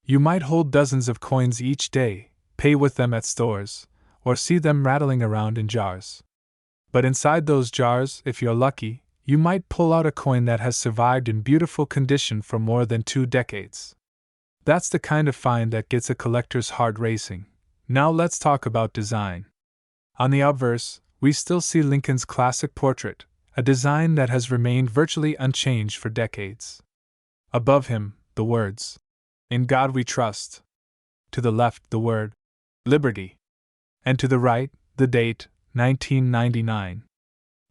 You might hold dozens of coins each day, pay with them at stores, or see them rattling around in jars. But inside those jars, if you're lucky, you might pull out a coin that has survived in beautiful condition for more than 2 decades. That's the kind of find that gets a collector's heart racing. Now let's talk about design. On the obverse, we still see Lincoln's classic portrait, a design that has remained virtually unchanged for decades. Above him, the words, "In God We Trust." To the left, the word, "Liberty." And to the right, the date, 1999.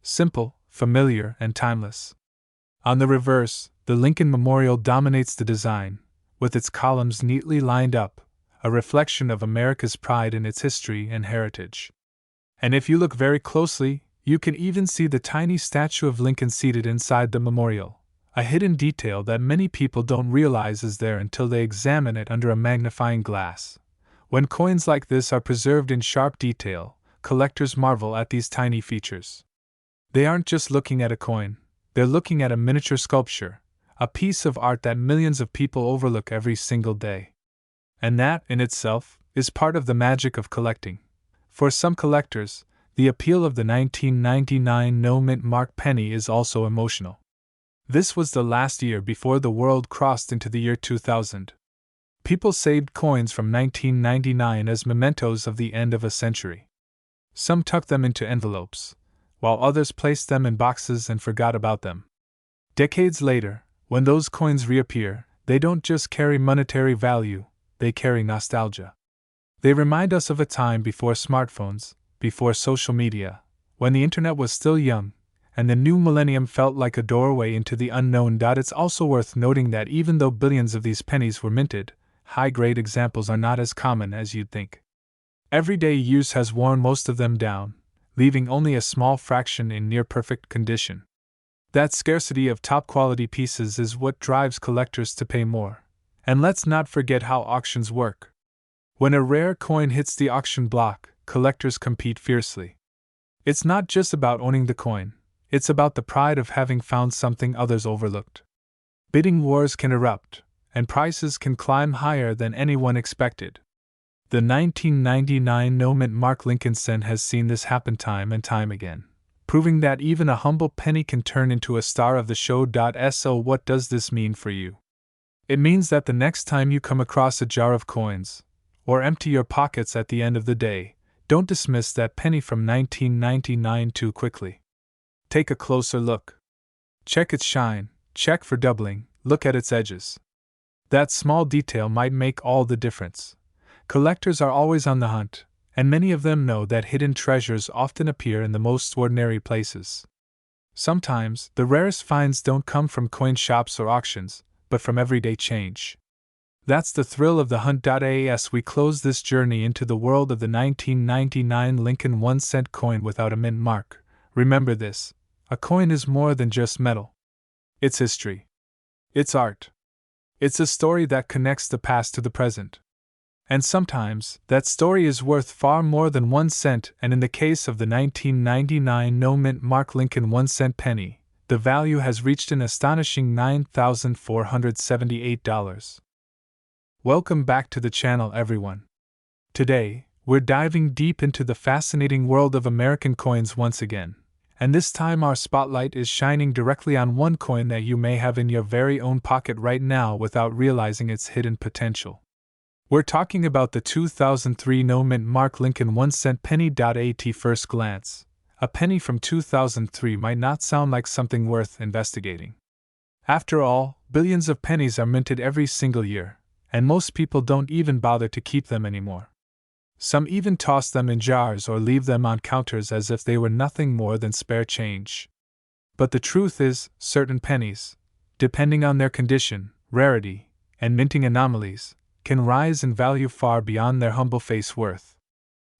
Simple, familiar, and timeless. On the reverse, the Lincoln Memorial dominates the design, with its columns neatly lined up, a reflection of America's pride in its history and heritage. And if you look very closely, you can even see the tiny statue of Lincoln seated inside the memorial, a hidden detail that many people don't realize is there until they examine it under a magnifying glass. When coins like this are preserved in sharp detail, collectors marvel at these tiny features. They aren't just looking at a coin, they're looking at a miniature sculpture, a piece of art that millions of people overlook every single day. And that, in itself, is part of the magic of collecting. For some collectors, the appeal of the 1999 no-mint mark penny is also emotional. This was the last year before the world crossed into the year 2000. People saved coins from 1999 as mementos of the end of a century. Some tucked them into envelopes, while others placed them in boxes and forgot about them. Decades later, when those coins reappear, they don't just carry monetary value, they carry nostalgia. They remind us of a time before smartphones, before social media, when the internet was still young, and the new millennium felt like a doorway into the unknown. It's also worth noting that even though billions of these pennies were minted, high-grade examples are not as common as you'd think. Everyday use has worn most of them down, leaving only a small fraction in near-perfect condition. That scarcity of top-quality pieces is what drives collectors to pay more. And let's not forget how auctions work. When a rare coin hits the auction block, collectors compete fiercely. It's not just about owning the coin, it's about the pride of having found something others overlooked. Bidding wars can erupt, and prices can climb higher than anyone expected. The 1999 no-mint mark Lincoln cent has seen this happen time and time again, proving that even a humble penny can turn into a star of the show. So what does this mean for you? It means that the next time you come across a jar of coins, or empty your pockets at the end of the day, don't dismiss that penny from 1999 too quickly. Take a closer look. Check its shine, check for doubling, look at its edges. That small detail might make all the difference. Collectors are always on the hunt, and many of them know that hidden treasures often appear in the most ordinary places. Sometimes, the rarest finds don't come from coin shops or auctions, but from everyday change. That's the thrill of the hunt. As we close this journey into the world of the 1999 Lincoln 1-cent coin without a mint mark, remember this: a coin is more than just metal. It's history. It's art. It's a story that connects the past to the present. And sometimes, that story is worth far more than 1 cent, and in the case of the 1999 no-mint mark Lincoln 1-cent penny, the value has reached an astonishing $9,478. Welcome back to the channel, everyone. Today, we're diving deep into the fascinating world of American coins once again, and this time our spotlight is shining directly on one coin that you may have in your very own pocket right now without realizing its hidden potential. We're talking about the 2003 no-mint mark Lincoln 1-cent penny. At first glance, a penny from 2003 might not sound like something worth investigating. After all, billions of pennies are minted every single year, and most people don't even bother to keep them anymore. Some even toss them in jars or leave them on counters as if they were nothing more than spare change. But the truth is, certain pennies, depending on their condition, rarity, and minting anomalies, can rise in value far beyond their humble face worth.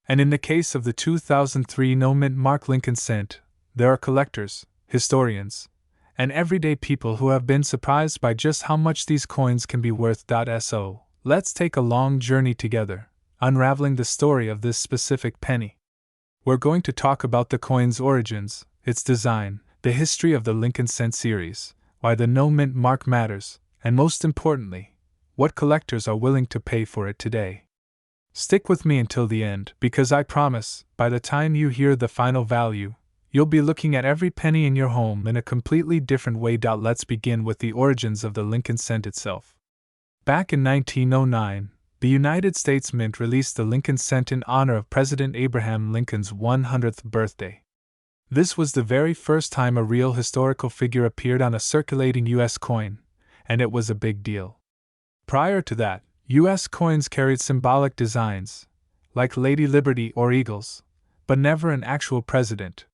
And in the case of the 2003 no-mint mark Lincoln cent, there are collectors, historians, and everyday people who have been surprised by just how much these coins can be worth. So, let's take a long journey together, unraveling the story of this specific penny. We're going to talk about the coin's origins, its design, the history of the Lincoln cent series, why the no-mint mark matters, and most importantly, what collectors are willing to pay for it today. Stick with me until the end, because I promise, by the time you hear the final value, you'll be looking at every penny in your home in a completely different way. Let's begin with the origins of the Lincoln cent itself. Back in 1909, the United States Mint released the Lincoln cent in honor of President Abraham Lincoln's 100th birthday. This was the very first time a real historical figure appeared on a circulating U.S. coin, and it was a big deal. Prior to that, U.S. coins carried symbolic designs, like Lady Liberty or eagles, but never an actual president.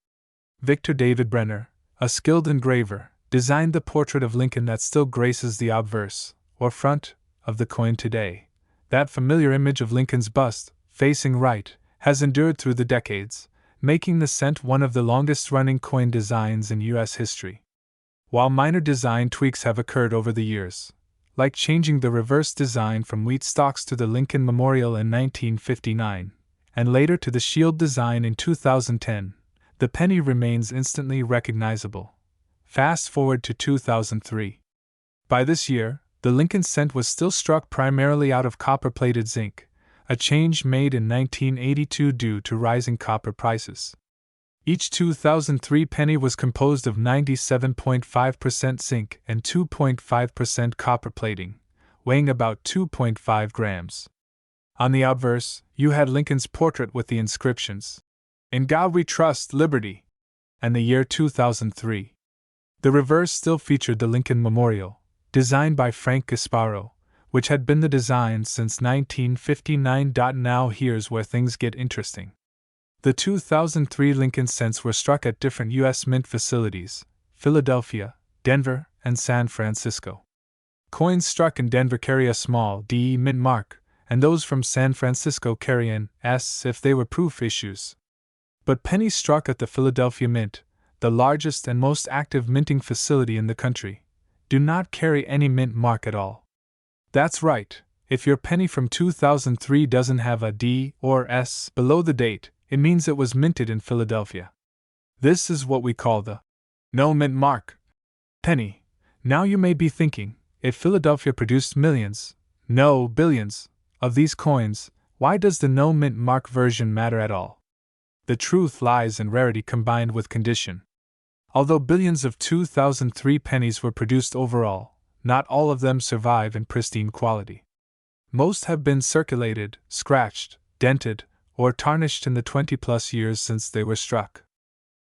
Victor David Brenner, a skilled engraver, designed the portrait of Lincoln that still graces the obverse, or front, of the coin today. That familiar image of Lincoln's bust, facing right, has endured through the decades, making the cent one of the longest-running coin designs in U.S. history. While minor design tweaks have occurred over the years, like changing the reverse design from wheat stalks to the Lincoln Memorial in 1959, and later to the shield design in 2010, the penny remains instantly recognizable. Fast forward to 2003. By this year, the Lincoln cent was still struck primarily out of copper-plated zinc, a change made in 1982 due to rising copper prices. Each 2003 penny was composed of 97.5% zinc and 2.5% copper plating, weighing about 2.5 grams. On the obverse, you had Lincoln's portrait with the inscriptions, "In God We Trust, Liberty," and the year 2003. The reverse still featured the Lincoln Memorial, designed by Frank Gasparo, which had been the design since 1959. Now here's where things get interesting. The 2003 Lincoln cents were struck at different U.S. mint facilities: Philadelphia, Denver, and San Francisco. Coins struck in Denver carry a small D mint mark, and those from San Francisco carry an S if they were proof issues. But pennies struck at the Philadelphia Mint, the largest and most active minting facility in the country, do not carry any mint mark at all. That's right, if your penny from 2003 doesn't have a D or S below the date, it means it was minted in Philadelphia. This is what we call the no mint mark penny. Now you may be thinking, if Philadelphia produced millions, no billions, of these coins, why does the no mint mark version matter at all? The truth lies in rarity combined with condition. Although billions of 2003 pennies were produced overall, not all of them survive in pristine quality. Most have been circulated, scratched, dented, or tarnished in the 20-plus years since they were struck.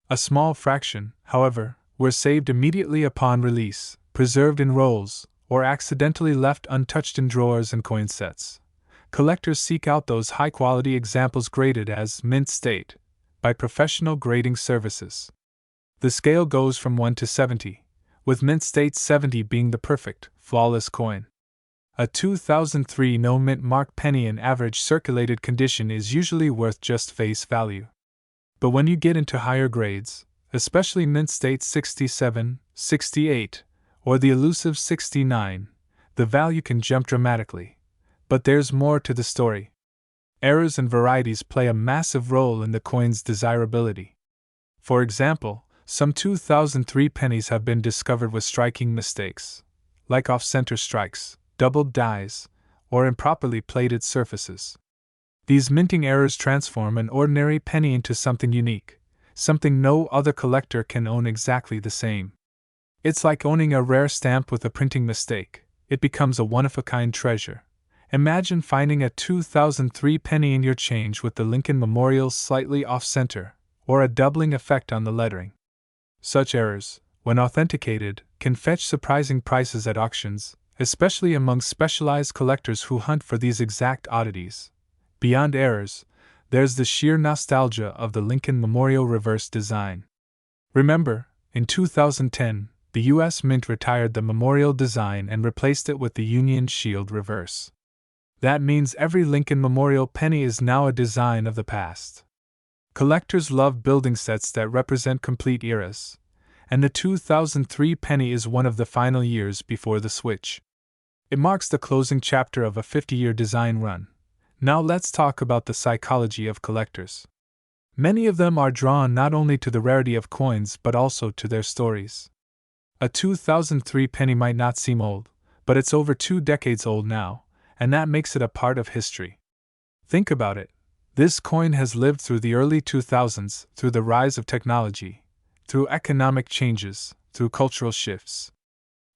A small fraction, however, were saved immediately upon release, preserved in rolls, or accidentally left untouched in drawers and coin sets. Collectors seek out those high-quality examples graded as mint state by professional grading services. The scale goes from 1 to 70, with mint state 70 being the perfect, flawless coin. A 2003 no mint mark penny in average circulated condition is usually worth just face value. But when you get into higher grades, especially mint state 67, 68, or the elusive 69, the value can jump dramatically. But there's more to the story. Errors and varieties play a massive role in the coin's desirability. For example, some 2003 pennies have been discovered with striking mistakes, like off-center strikes, doubled dies, or improperly plated surfaces. These minting errors transform an ordinary penny into something unique, something no other collector can own exactly the same. It's like owning a rare stamp with a printing mistake. It becomes a one-of-a-kind treasure. Imagine finding a 2003 penny in your change with the Lincoln Memorial slightly off-center, or a doubling effect on the lettering. Such errors, when authenticated, can fetch surprising prices at auctions, especially among specialized collectors who hunt for these exact oddities. Beyond errors, there's the sheer nostalgia of the Lincoln Memorial reverse design. Remember, in 2010, the U.S. Mint retired the Memorial design and replaced it with the Union Shield reverse. That means every Lincoln Memorial penny is now a design of the past. Collectors love building sets that represent complete eras, and the 2003 penny is one of the final years before the switch. It marks the closing chapter of a 50-year design run. Now let's talk about the psychology of collectors. Many of them are drawn not only to the rarity of coins but also to their stories. A 2003 penny might not seem old, but it's over 2 decades old now, and that makes it a part of history. Think about it. This coin has lived through the early 2000s, through the rise of technology, through economic changes, through cultural shifts.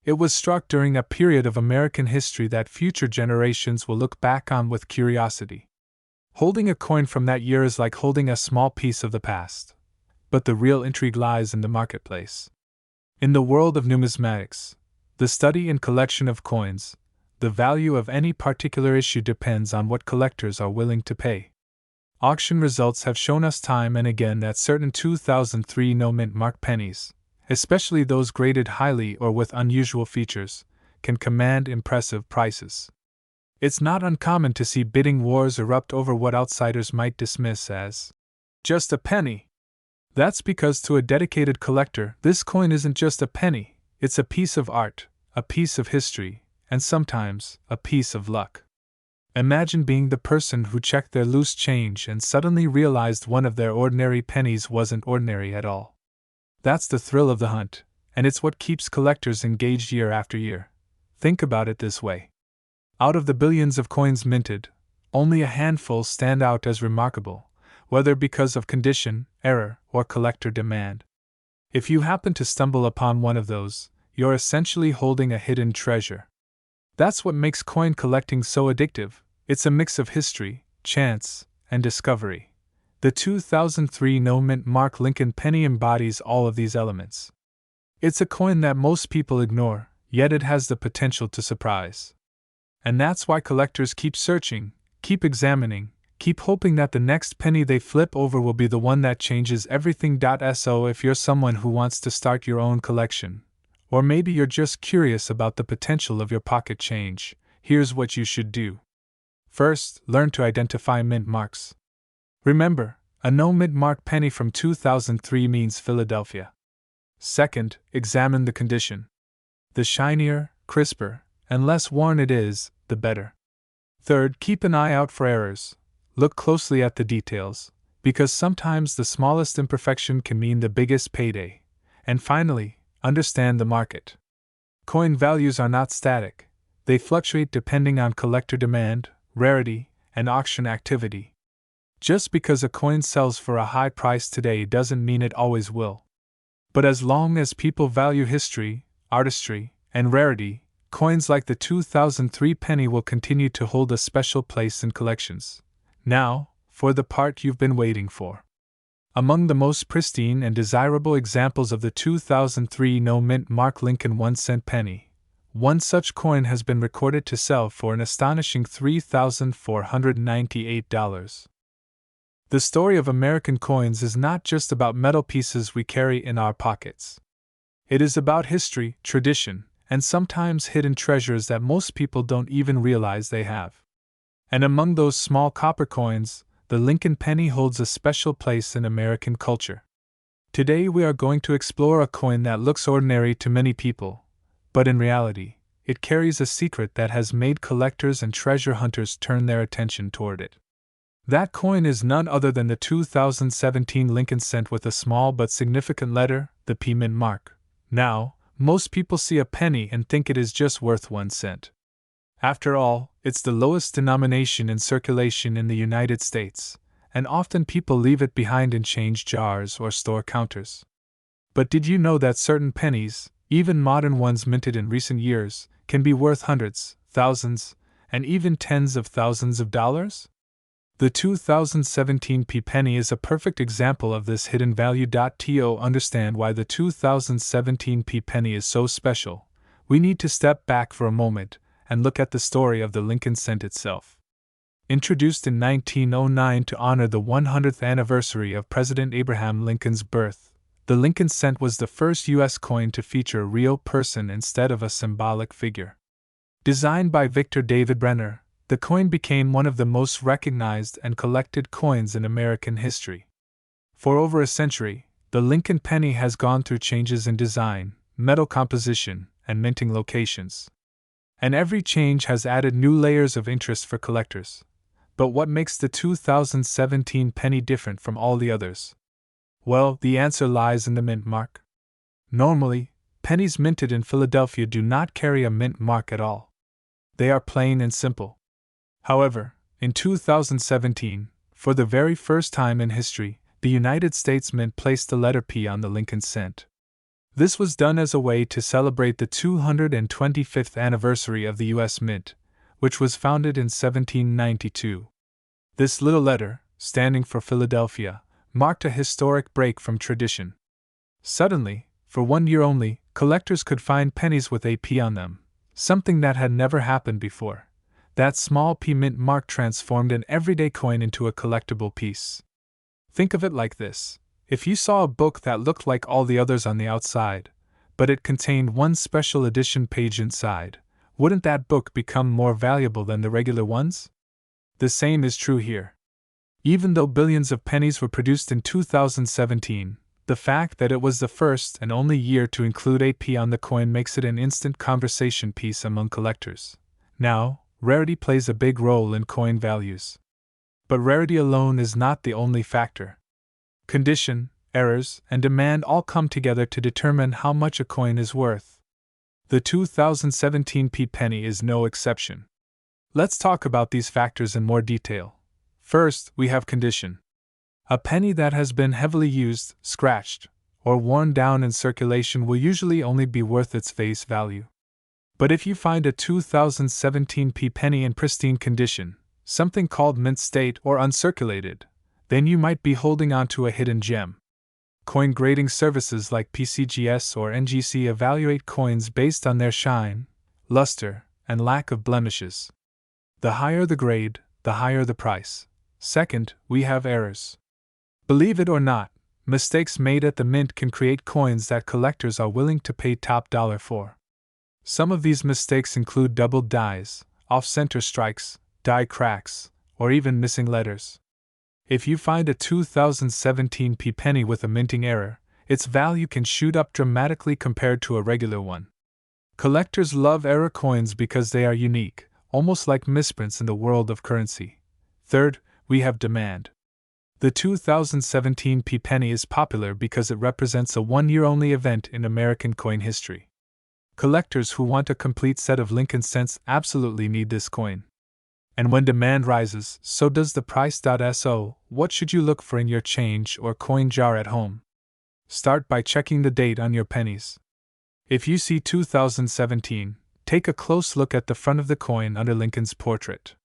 It was struck during a period of American history that future generations will look back on with curiosity. Holding a coin from that year is like holding a small piece of the past. But the real intrigue lies in the marketplace. In the world of numismatics, the study and collection of coins, the value of any particular issue depends on what collectors are willing to pay. Auction results have shown us time and again that certain 2003 no-mint mark pennies, especially those graded highly or with unusual features, can command impressive prices. It's not uncommon to see bidding wars erupt over what outsiders might dismiss as just a penny. That's because to a dedicated collector, this coin isn't just a penny, it's a piece of art, a piece of history, and sometimes a piece of luck. Imagine being the person who checked their loose change and suddenly realized one of their ordinary pennies wasn't ordinary at all. That's the thrill of the hunt, and it's what keeps collectors engaged year after year. Think about it this way. Out of the billions of coins minted, only a handful stand out as remarkable, whether because of condition, error, or collector demand. If you happen to stumble upon one of those, you're essentially holding a hidden treasure. That's what makes coin collecting so addictive. It's a mix of history, chance, and discovery. The 2003 no-mint mark Lincoln penny embodies all of these elements. It's a coin that most people ignore, yet it has the potential to surprise. And that's why collectors keep searching, keep examining, keep hoping that the next penny they flip over will be the one that changes everything. So if you're someone who wants to start your own collection, or maybe you're just curious about the potential of your pocket change, here's what you should do. First, learn to identify mint marks. Remember, a no-mint mark penny from 2003 means Philadelphia. Second, examine the condition. The shinier, crisper, and less worn it is, the better. Third, keep an eye out for errors. Look closely at the details, because sometimes the smallest imperfection can mean the biggest payday. And finally, understand the market. Coin values are not static. They fluctuate depending on collector demand, rarity, and auction activity. Just because a coin sells for a high price today doesn't mean it always will. But as long as people value history, artistry, and rarity, coins like the 2003 penny will continue to hold a special place in collections. Now, for the part you've been waiting for. Among the most pristine and desirable examples of the 2003 no-mint mark Lincoln 1-cent penny, one such coin has been recorded to sell for an astonishing $3,498. The story of American coins is not just about metal pieces we carry in our pockets. It is about history, tradition, and sometimes hidden treasures that most people don't even realize they have. And among those small copper coins, the Lincoln penny holds a special place in American culture. Today we are going to explore a coin that looks ordinary to many people, but in reality, it carries a secret that has made collectors and treasure hunters turn their attention toward it. That coin is none other than the 2017 Lincoln cent with a small but significant letter, the P mint mark. Now, most people see a penny and think it is just worth 1 cent. After all, it's the lowest denomination in circulation in the United States, and often people leave it behind in change jars or store counters. But did you know that certain pennies, even modern ones minted in recent years, can be worth hundreds, thousands, and even tens of thousands of dollars? The 2017 P penny is a perfect example of this hidden value. To understand why the 2017 P penny is so special, we need to step back for a moment and look at the story of the Lincoln cent itself. Introduced in 1909 to honor the 100th anniversary of President Abraham Lincoln's birth, the Lincoln cent was the first U.S. coin to feature a real person instead of a symbolic figure. Designed by Victor David Brenner, the coin became one of the most recognized and collected coins in American history. For over a century, the Lincoln penny has gone through changes in design, metal composition, and minting locations. And every change has added new layers of interest for collectors. But what makes the 2017 penny different from all the others? Well, the answer lies in the mint mark. Normally, pennies minted in Philadelphia do not carry a mint mark at all. They are plain and simple. However, in 2017, for the very first time in history, the United States Mint placed the letter P on the Lincoln cent. This was done as a way to celebrate the 225th anniversary of the U.S. Mint, which was founded in 1792. This little letter, standing for Philadelphia, marked a historic break from tradition. Suddenly, for 1 year only, collectors could find pennies with a P on them, something that had never happened before. That small P mint mark transformed an everyday coin into a collectible piece. Think of it like this: if you saw a book that looked like all the others on the outside, but it contained one special edition page inside, wouldn't that book become more valuable than the regular ones? The same is true here. Even though billions of pennies were produced in 2017, the fact that it was the first and only year to include a P on the coin makes it an instant conversation piece among collectors. Now, rarity plays a big role in coin values. But rarity alone is not the only factor. Condition, errors, and demand all come together to determine how much a coin is worth. The 2017 P penny is no exception. Let's talk about these factors in more detail. First, we have condition. A penny that has been heavily used, scratched, or worn down in circulation will usually only be worth its face value. But if you find a 2017 P penny in pristine condition, something called mint state or uncirculated, then you might be holding on to a hidden gem. Coin grading services like PCGS or NGC evaluate coins based on their shine, luster, and lack of blemishes. The higher the grade, the higher the price. Second, we have errors. Believe it or not, mistakes made at the mint can create coins that collectors are willing to pay top dollar for. Some of these mistakes include doubled dies, off-center strikes, die cracks, or even missing letters. If you find a 2017 P penny with a minting error, its value can shoot up dramatically compared to a regular one. Collectors love error coins because they are unique, almost like misprints in the world of currency. Third, we have demand. The 2017 P penny is popular because it represents a one-year-only event in American coin history. Collectors who want a complete set of Lincoln cents absolutely need this coin. And when demand rises, so does the price. So, what should you look for in your change or coin jar at home? Start by checking the date on your pennies. If you see 2017, take a close look at the front of the coin under Lincoln's portrait.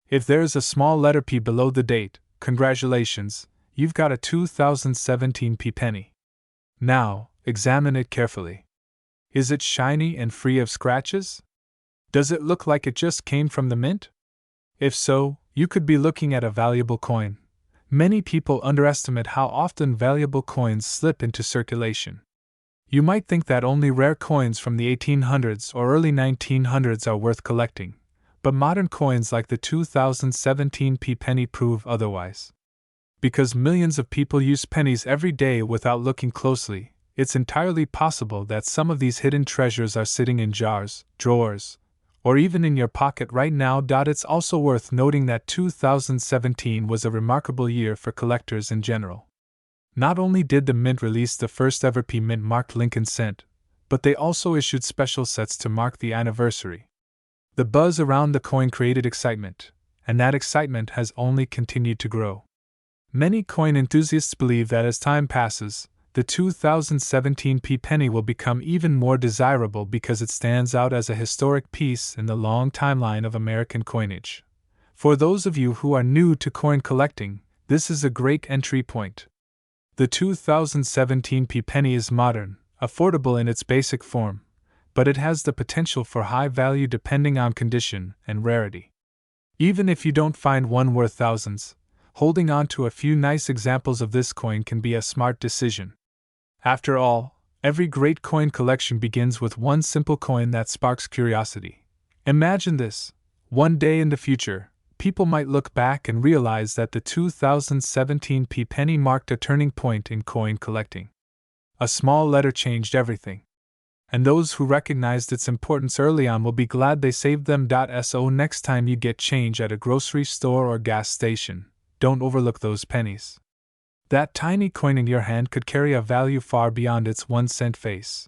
If there is a small letter P below the date, congratulations, you've got a 2017 P penny. Now, examine it carefully. Is it shiny and free of scratches? Does it look like it just came from the mint? If so, you could be looking at a valuable coin. Many people underestimate how often valuable coins slip into circulation. You might think that only rare coins from the 1800s or early 1900s are worth collecting, but modern coins like the 2017 P penny prove otherwise. Because millions of people use pennies every day without looking closely, it's entirely possible that some of these hidden treasures are sitting in jars, drawers, or even in your pocket right now. It's also worth noting that 2017 was a remarkable year for collectors in general. Not only did the Mint release the first ever P mint marked Lincoln cent, but they also issued special sets to mark the anniversary. The buzz around the coin created excitement, and that excitement has only continued to grow. Many coin enthusiasts believe that as time passes, the 2017 P penny will become even more desirable because it stands out as a historic piece in the long timeline of American coinage. For those of you who are new to coin collecting, this is a great entry point. The 2017 P penny is modern, affordable in its basic form, but it has the potential for high value depending on condition and rarity. Even if you don't find one worth thousands, holding on to a few nice examples of this coin can be a smart decision. After all, every great coin collection begins with one simple coin that sparks curiosity. Imagine this: one day in the future, people might look back and realize that the 2017 P penny marked a turning point in coin collecting. A small letter changed everything. And those who recognized its importance early on will be glad they saved them. So next time you get change at a grocery store or gas station, don't overlook those pennies. That tiny coin in your hand could carry a value far beyond its 1 cent face.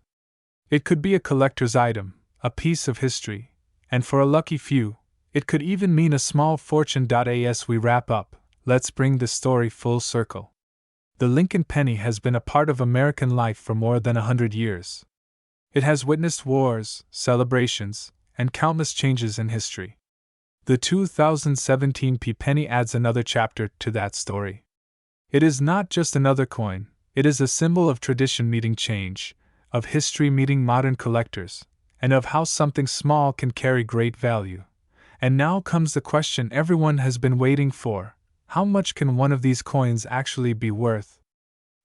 It could be a collector's item, a piece of history, and for a lucky few, it could even mean a small fortune. As we wrap up, let's bring the story full circle. The Lincoln penny has been a part of American life for more than 100 years. It has witnessed wars, celebrations, and countless changes in history. The 2017 P penny adds another chapter to that story. It is not just another coin, it is a symbol of tradition meeting change, of history meeting modern collectors, and of how something small can carry great value. And now comes the question everyone has been waiting for: how much can one of these coins actually be worth?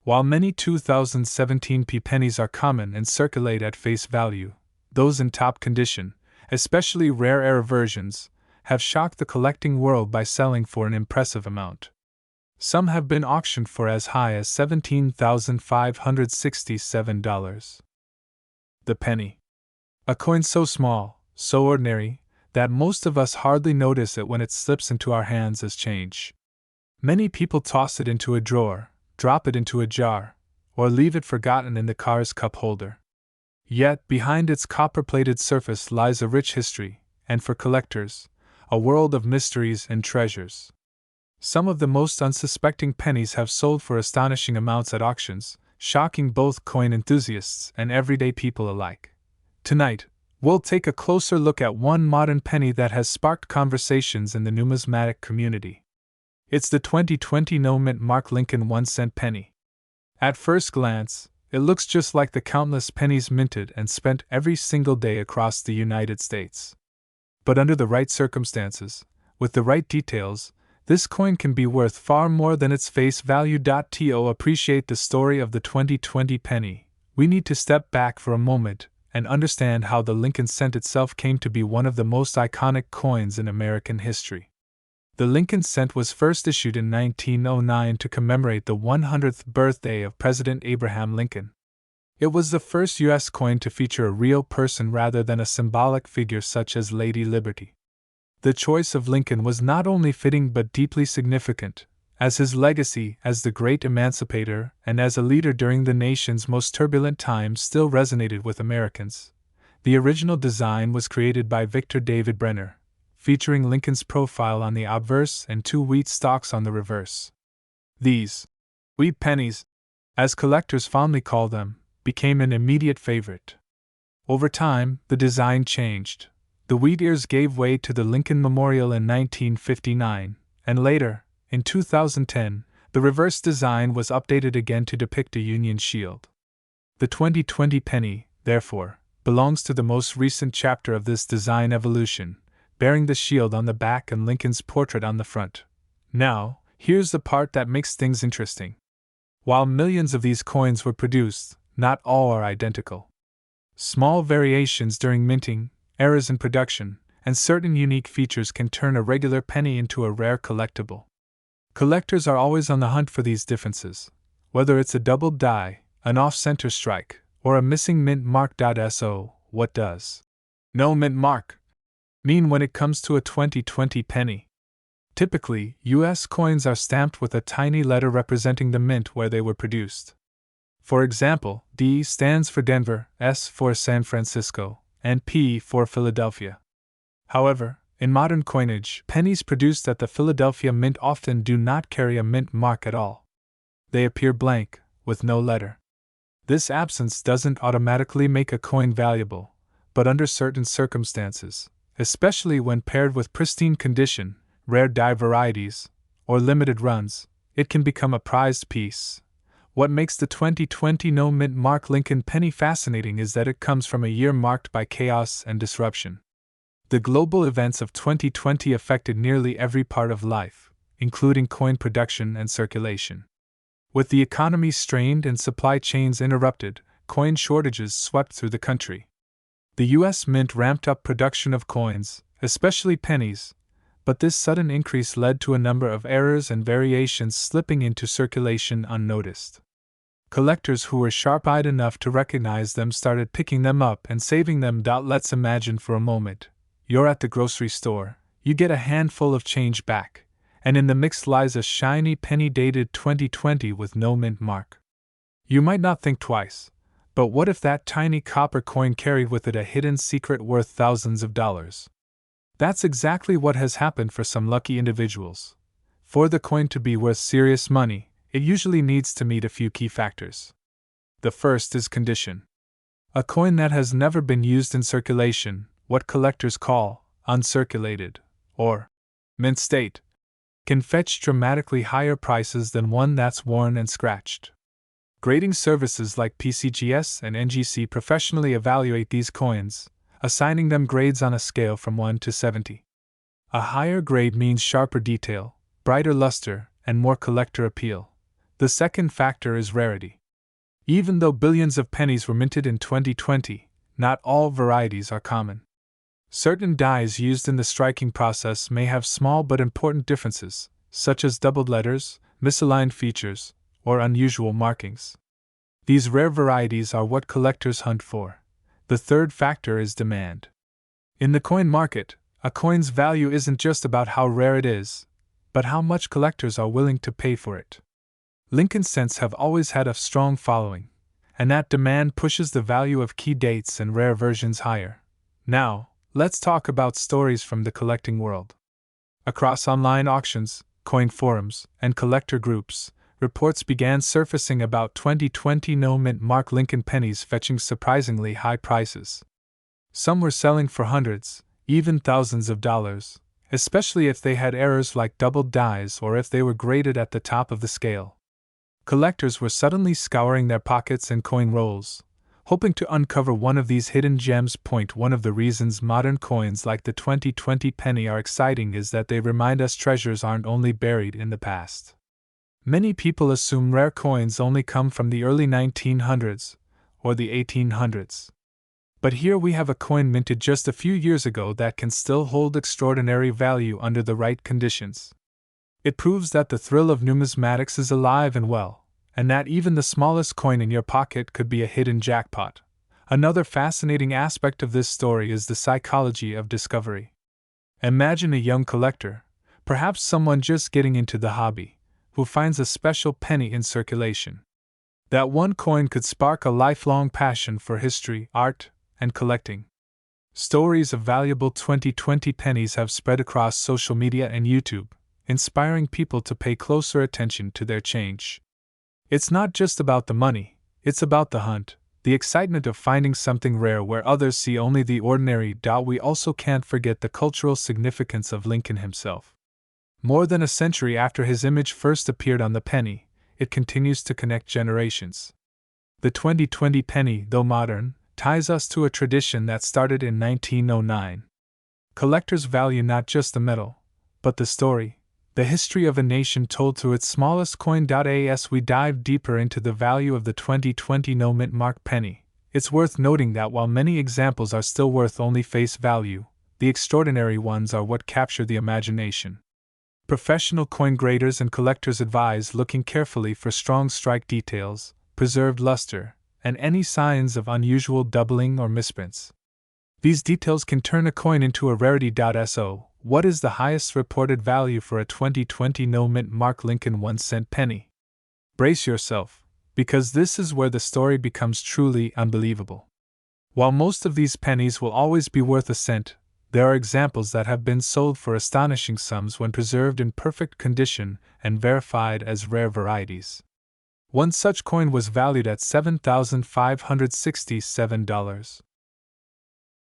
While many 2017 pennies are common and circulate at face value, those in top condition, especially rare air versions, have shocked the collecting world by selling for an impressive amount. Some have been auctioned for as high as $17,567. The penny. A coin so small, so ordinary, that most of us hardly notice it when it slips into our hands as change. Many people toss it into a drawer, drop it into a jar, or leave it forgotten in the car's cup holder. Yet, behind its copper-plated surface lies a rich history, and for collectors, a world of mysteries and treasures. Some of the most unsuspecting pennies have sold for astonishing amounts at auctions, shocking both coin enthusiasts and everyday people alike. Tonight, we'll take a closer look at one modern penny that has sparked conversations in the numismatic community. It's the 2020 no-mint mark Lincoln 1-cent penny. At first glance, it looks just like the countless pennies minted and spent every single day across the United States. But under the right circumstances, with the right details, this coin can be worth far more than its face value. To appreciate the story of the 2020 penny, we need to step back for a moment and understand how the Lincoln cent itself came to be one of the most iconic coins in American history. The Lincoln cent was first issued in 1909 to commemorate the 100th birthday of President Abraham Lincoln. It was the first U.S. coin to feature a real person rather than a symbolic figure such as Lady Liberty. The choice of Lincoln was not only fitting but deeply significant, as his legacy as the great emancipator and as a leader during the nation's most turbulent times still resonated with Americans. The original design was created by Victor David Brenner, featuring Lincoln's profile on the obverse and 2 wheat stalks on the reverse. These wheat pennies, as collectors fondly call them, became an immediate favorite. Over time, the design changed. The wheat ears gave way to the Lincoln Memorial in 1959, and later, in 2010, the reverse design was updated again to depict a Union shield. The 2020 penny, therefore, belongs to the most recent chapter of this design evolution, bearing the shield on the back and Lincoln's portrait on the front. Now, here's the part that makes things interesting. While millions of these coins were produced, not all are identical. Small variations during minting, errors in production, and certain unique features can turn a regular penny into a rare collectible. Collectors are always on the hunt for these differences, whether it's a doubled die, an off-center strike, or a missing mint mark. So, what does no mint mark mean when it comes to a 2020 penny? Typically, U.S. coins are stamped with a tiny letter representing the mint where they were produced. For example, D stands for Denver, S for San Francisco, and P for Philadelphia. However, in modern coinage, pennies produced at the Philadelphia Mint often do not carry a mint mark at all. They appear blank, with no letter. This absence doesn't automatically make a coin valuable, but under certain circumstances, especially when paired with pristine condition, rare die varieties, or limited runs, it can become a prized piece. What makes the 2020 no-mint mark Lincoln penny fascinating is that it comes from a year marked by chaos and disruption. The global events of 2020 affected nearly every part of life, including coin production and circulation. With the economy strained and supply chains interrupted, coin shortages swept through the country. The U.S. Mint ramped up production of coins, especially pennies, but this sudden increase led to a number of errors and variations slipping into circulation unnoticed. Collectors who were sharp-eyed enough to recognize them started picking them up and saving them. Let's imagine for a moment. You're at the grocery store, you get a handful of change back, and in the mix lies a shiny penny dated 2020 with no mint mark. You might not think twice, but what if that tiny copper coin carried with it a hidden secret worth thousands of dollars? That's exactly what has happened for some lucky individuals. For the coin to be worth serious money, it usually needs to meet a few key factors. The first is condition. A coin that has never been used in circulation, what collectors call uncirculated, or mint state, can fetch dramatically higher prices than one that's worn and scratched. Grading services like PCGS and NGC professionally evaluate these coins, assigning them grades on a scale from 1 to 70. A higher grade means sharper detail, brighter luster, and more collector appeal. The second factor is rarity. Even though billions of pennies were minted in 2020, not all varieties are common. Certain dies used in the striking process may have small but important differences, such as doubled letters, misaligned features, or unusual markings. These rare varieties are what collectors hunt for. The third factor is demand. In the coin market, a coin's value isn't just about how rare it is, but how much collectors are willing to pay for it. Lincoln cents have always had a strong following, and that demand pushes the value of key dates and rare versions higher. Now, let's talk about stories from the collecting world. Across online auctions, coin forums, and collector groups, reports began surfacing about 2020 no-mint mark Lincoln pennies fetching surprisingly high prices. Some were selling for hundreds, even thousands of dollars, especially if they had errors like doubled dies or if they were graded at the top of the scale. Collectors were suddenly scouring their pockets and coin rolls, hoping to uncover one of these hidden gems. One of the reasons modern coins like the 2020 penny are exciting is that they remind us treasures aren't only buried in the past. Many people assume rare coins only come from the early 1900s or the 1800s. But here we have a coin minted just a few years ago that can still hold extraordinary value under the right conditions. It proves that the thrill of numismatics is alive and well, and that even the smallest coin in your pocket could be a hidden jackpot. Another fascinating aspect of this story is the psychology of discovery. Imagine a young collector, perhaps someone just getting into the hobby, who finds a special penny in circulation. That one coin could spark a lifelong passion for history, art, and collecting. Stories of valuable 2020 pennies have spread across social media and YouTube, inspiring people to pay closer attention to their change. It's not just about the money, it's about the hunt, the excitement of finding something rare where others see only the ordinary. We also can't forget the cultural significance of Lincoln himself. More than a century after his image first appeared on the penny, it continues to connect generations. The 2020 penny, though modern, ties us to a tradition that started in 1909. Collectors value not just the metal, but the story, the history of a nation told through its smallest coin. As we dive deeper into the value of the 2020 no-mint mark penny, it's worth noting that while many examples are still worth only face value, the extraordinary ones are what capture the imagination. Professional coin graders and collectors advise looking carefully for strong strike details, preserved luster, and any signs of unusual doubling or misprints. These details can turn a coin into a rarity. So, what is the highest reported value for a 2020 no-mint mark Lincoln 1-cent penny? Brace yourself, because this is where the story becomes truly unbelievable. While most of these pennies will always be worth a cent, there are examples that have been sold for astonishing sums when preserved in perfect condition and verified as rare varieties. One such coin was valued at $7,567.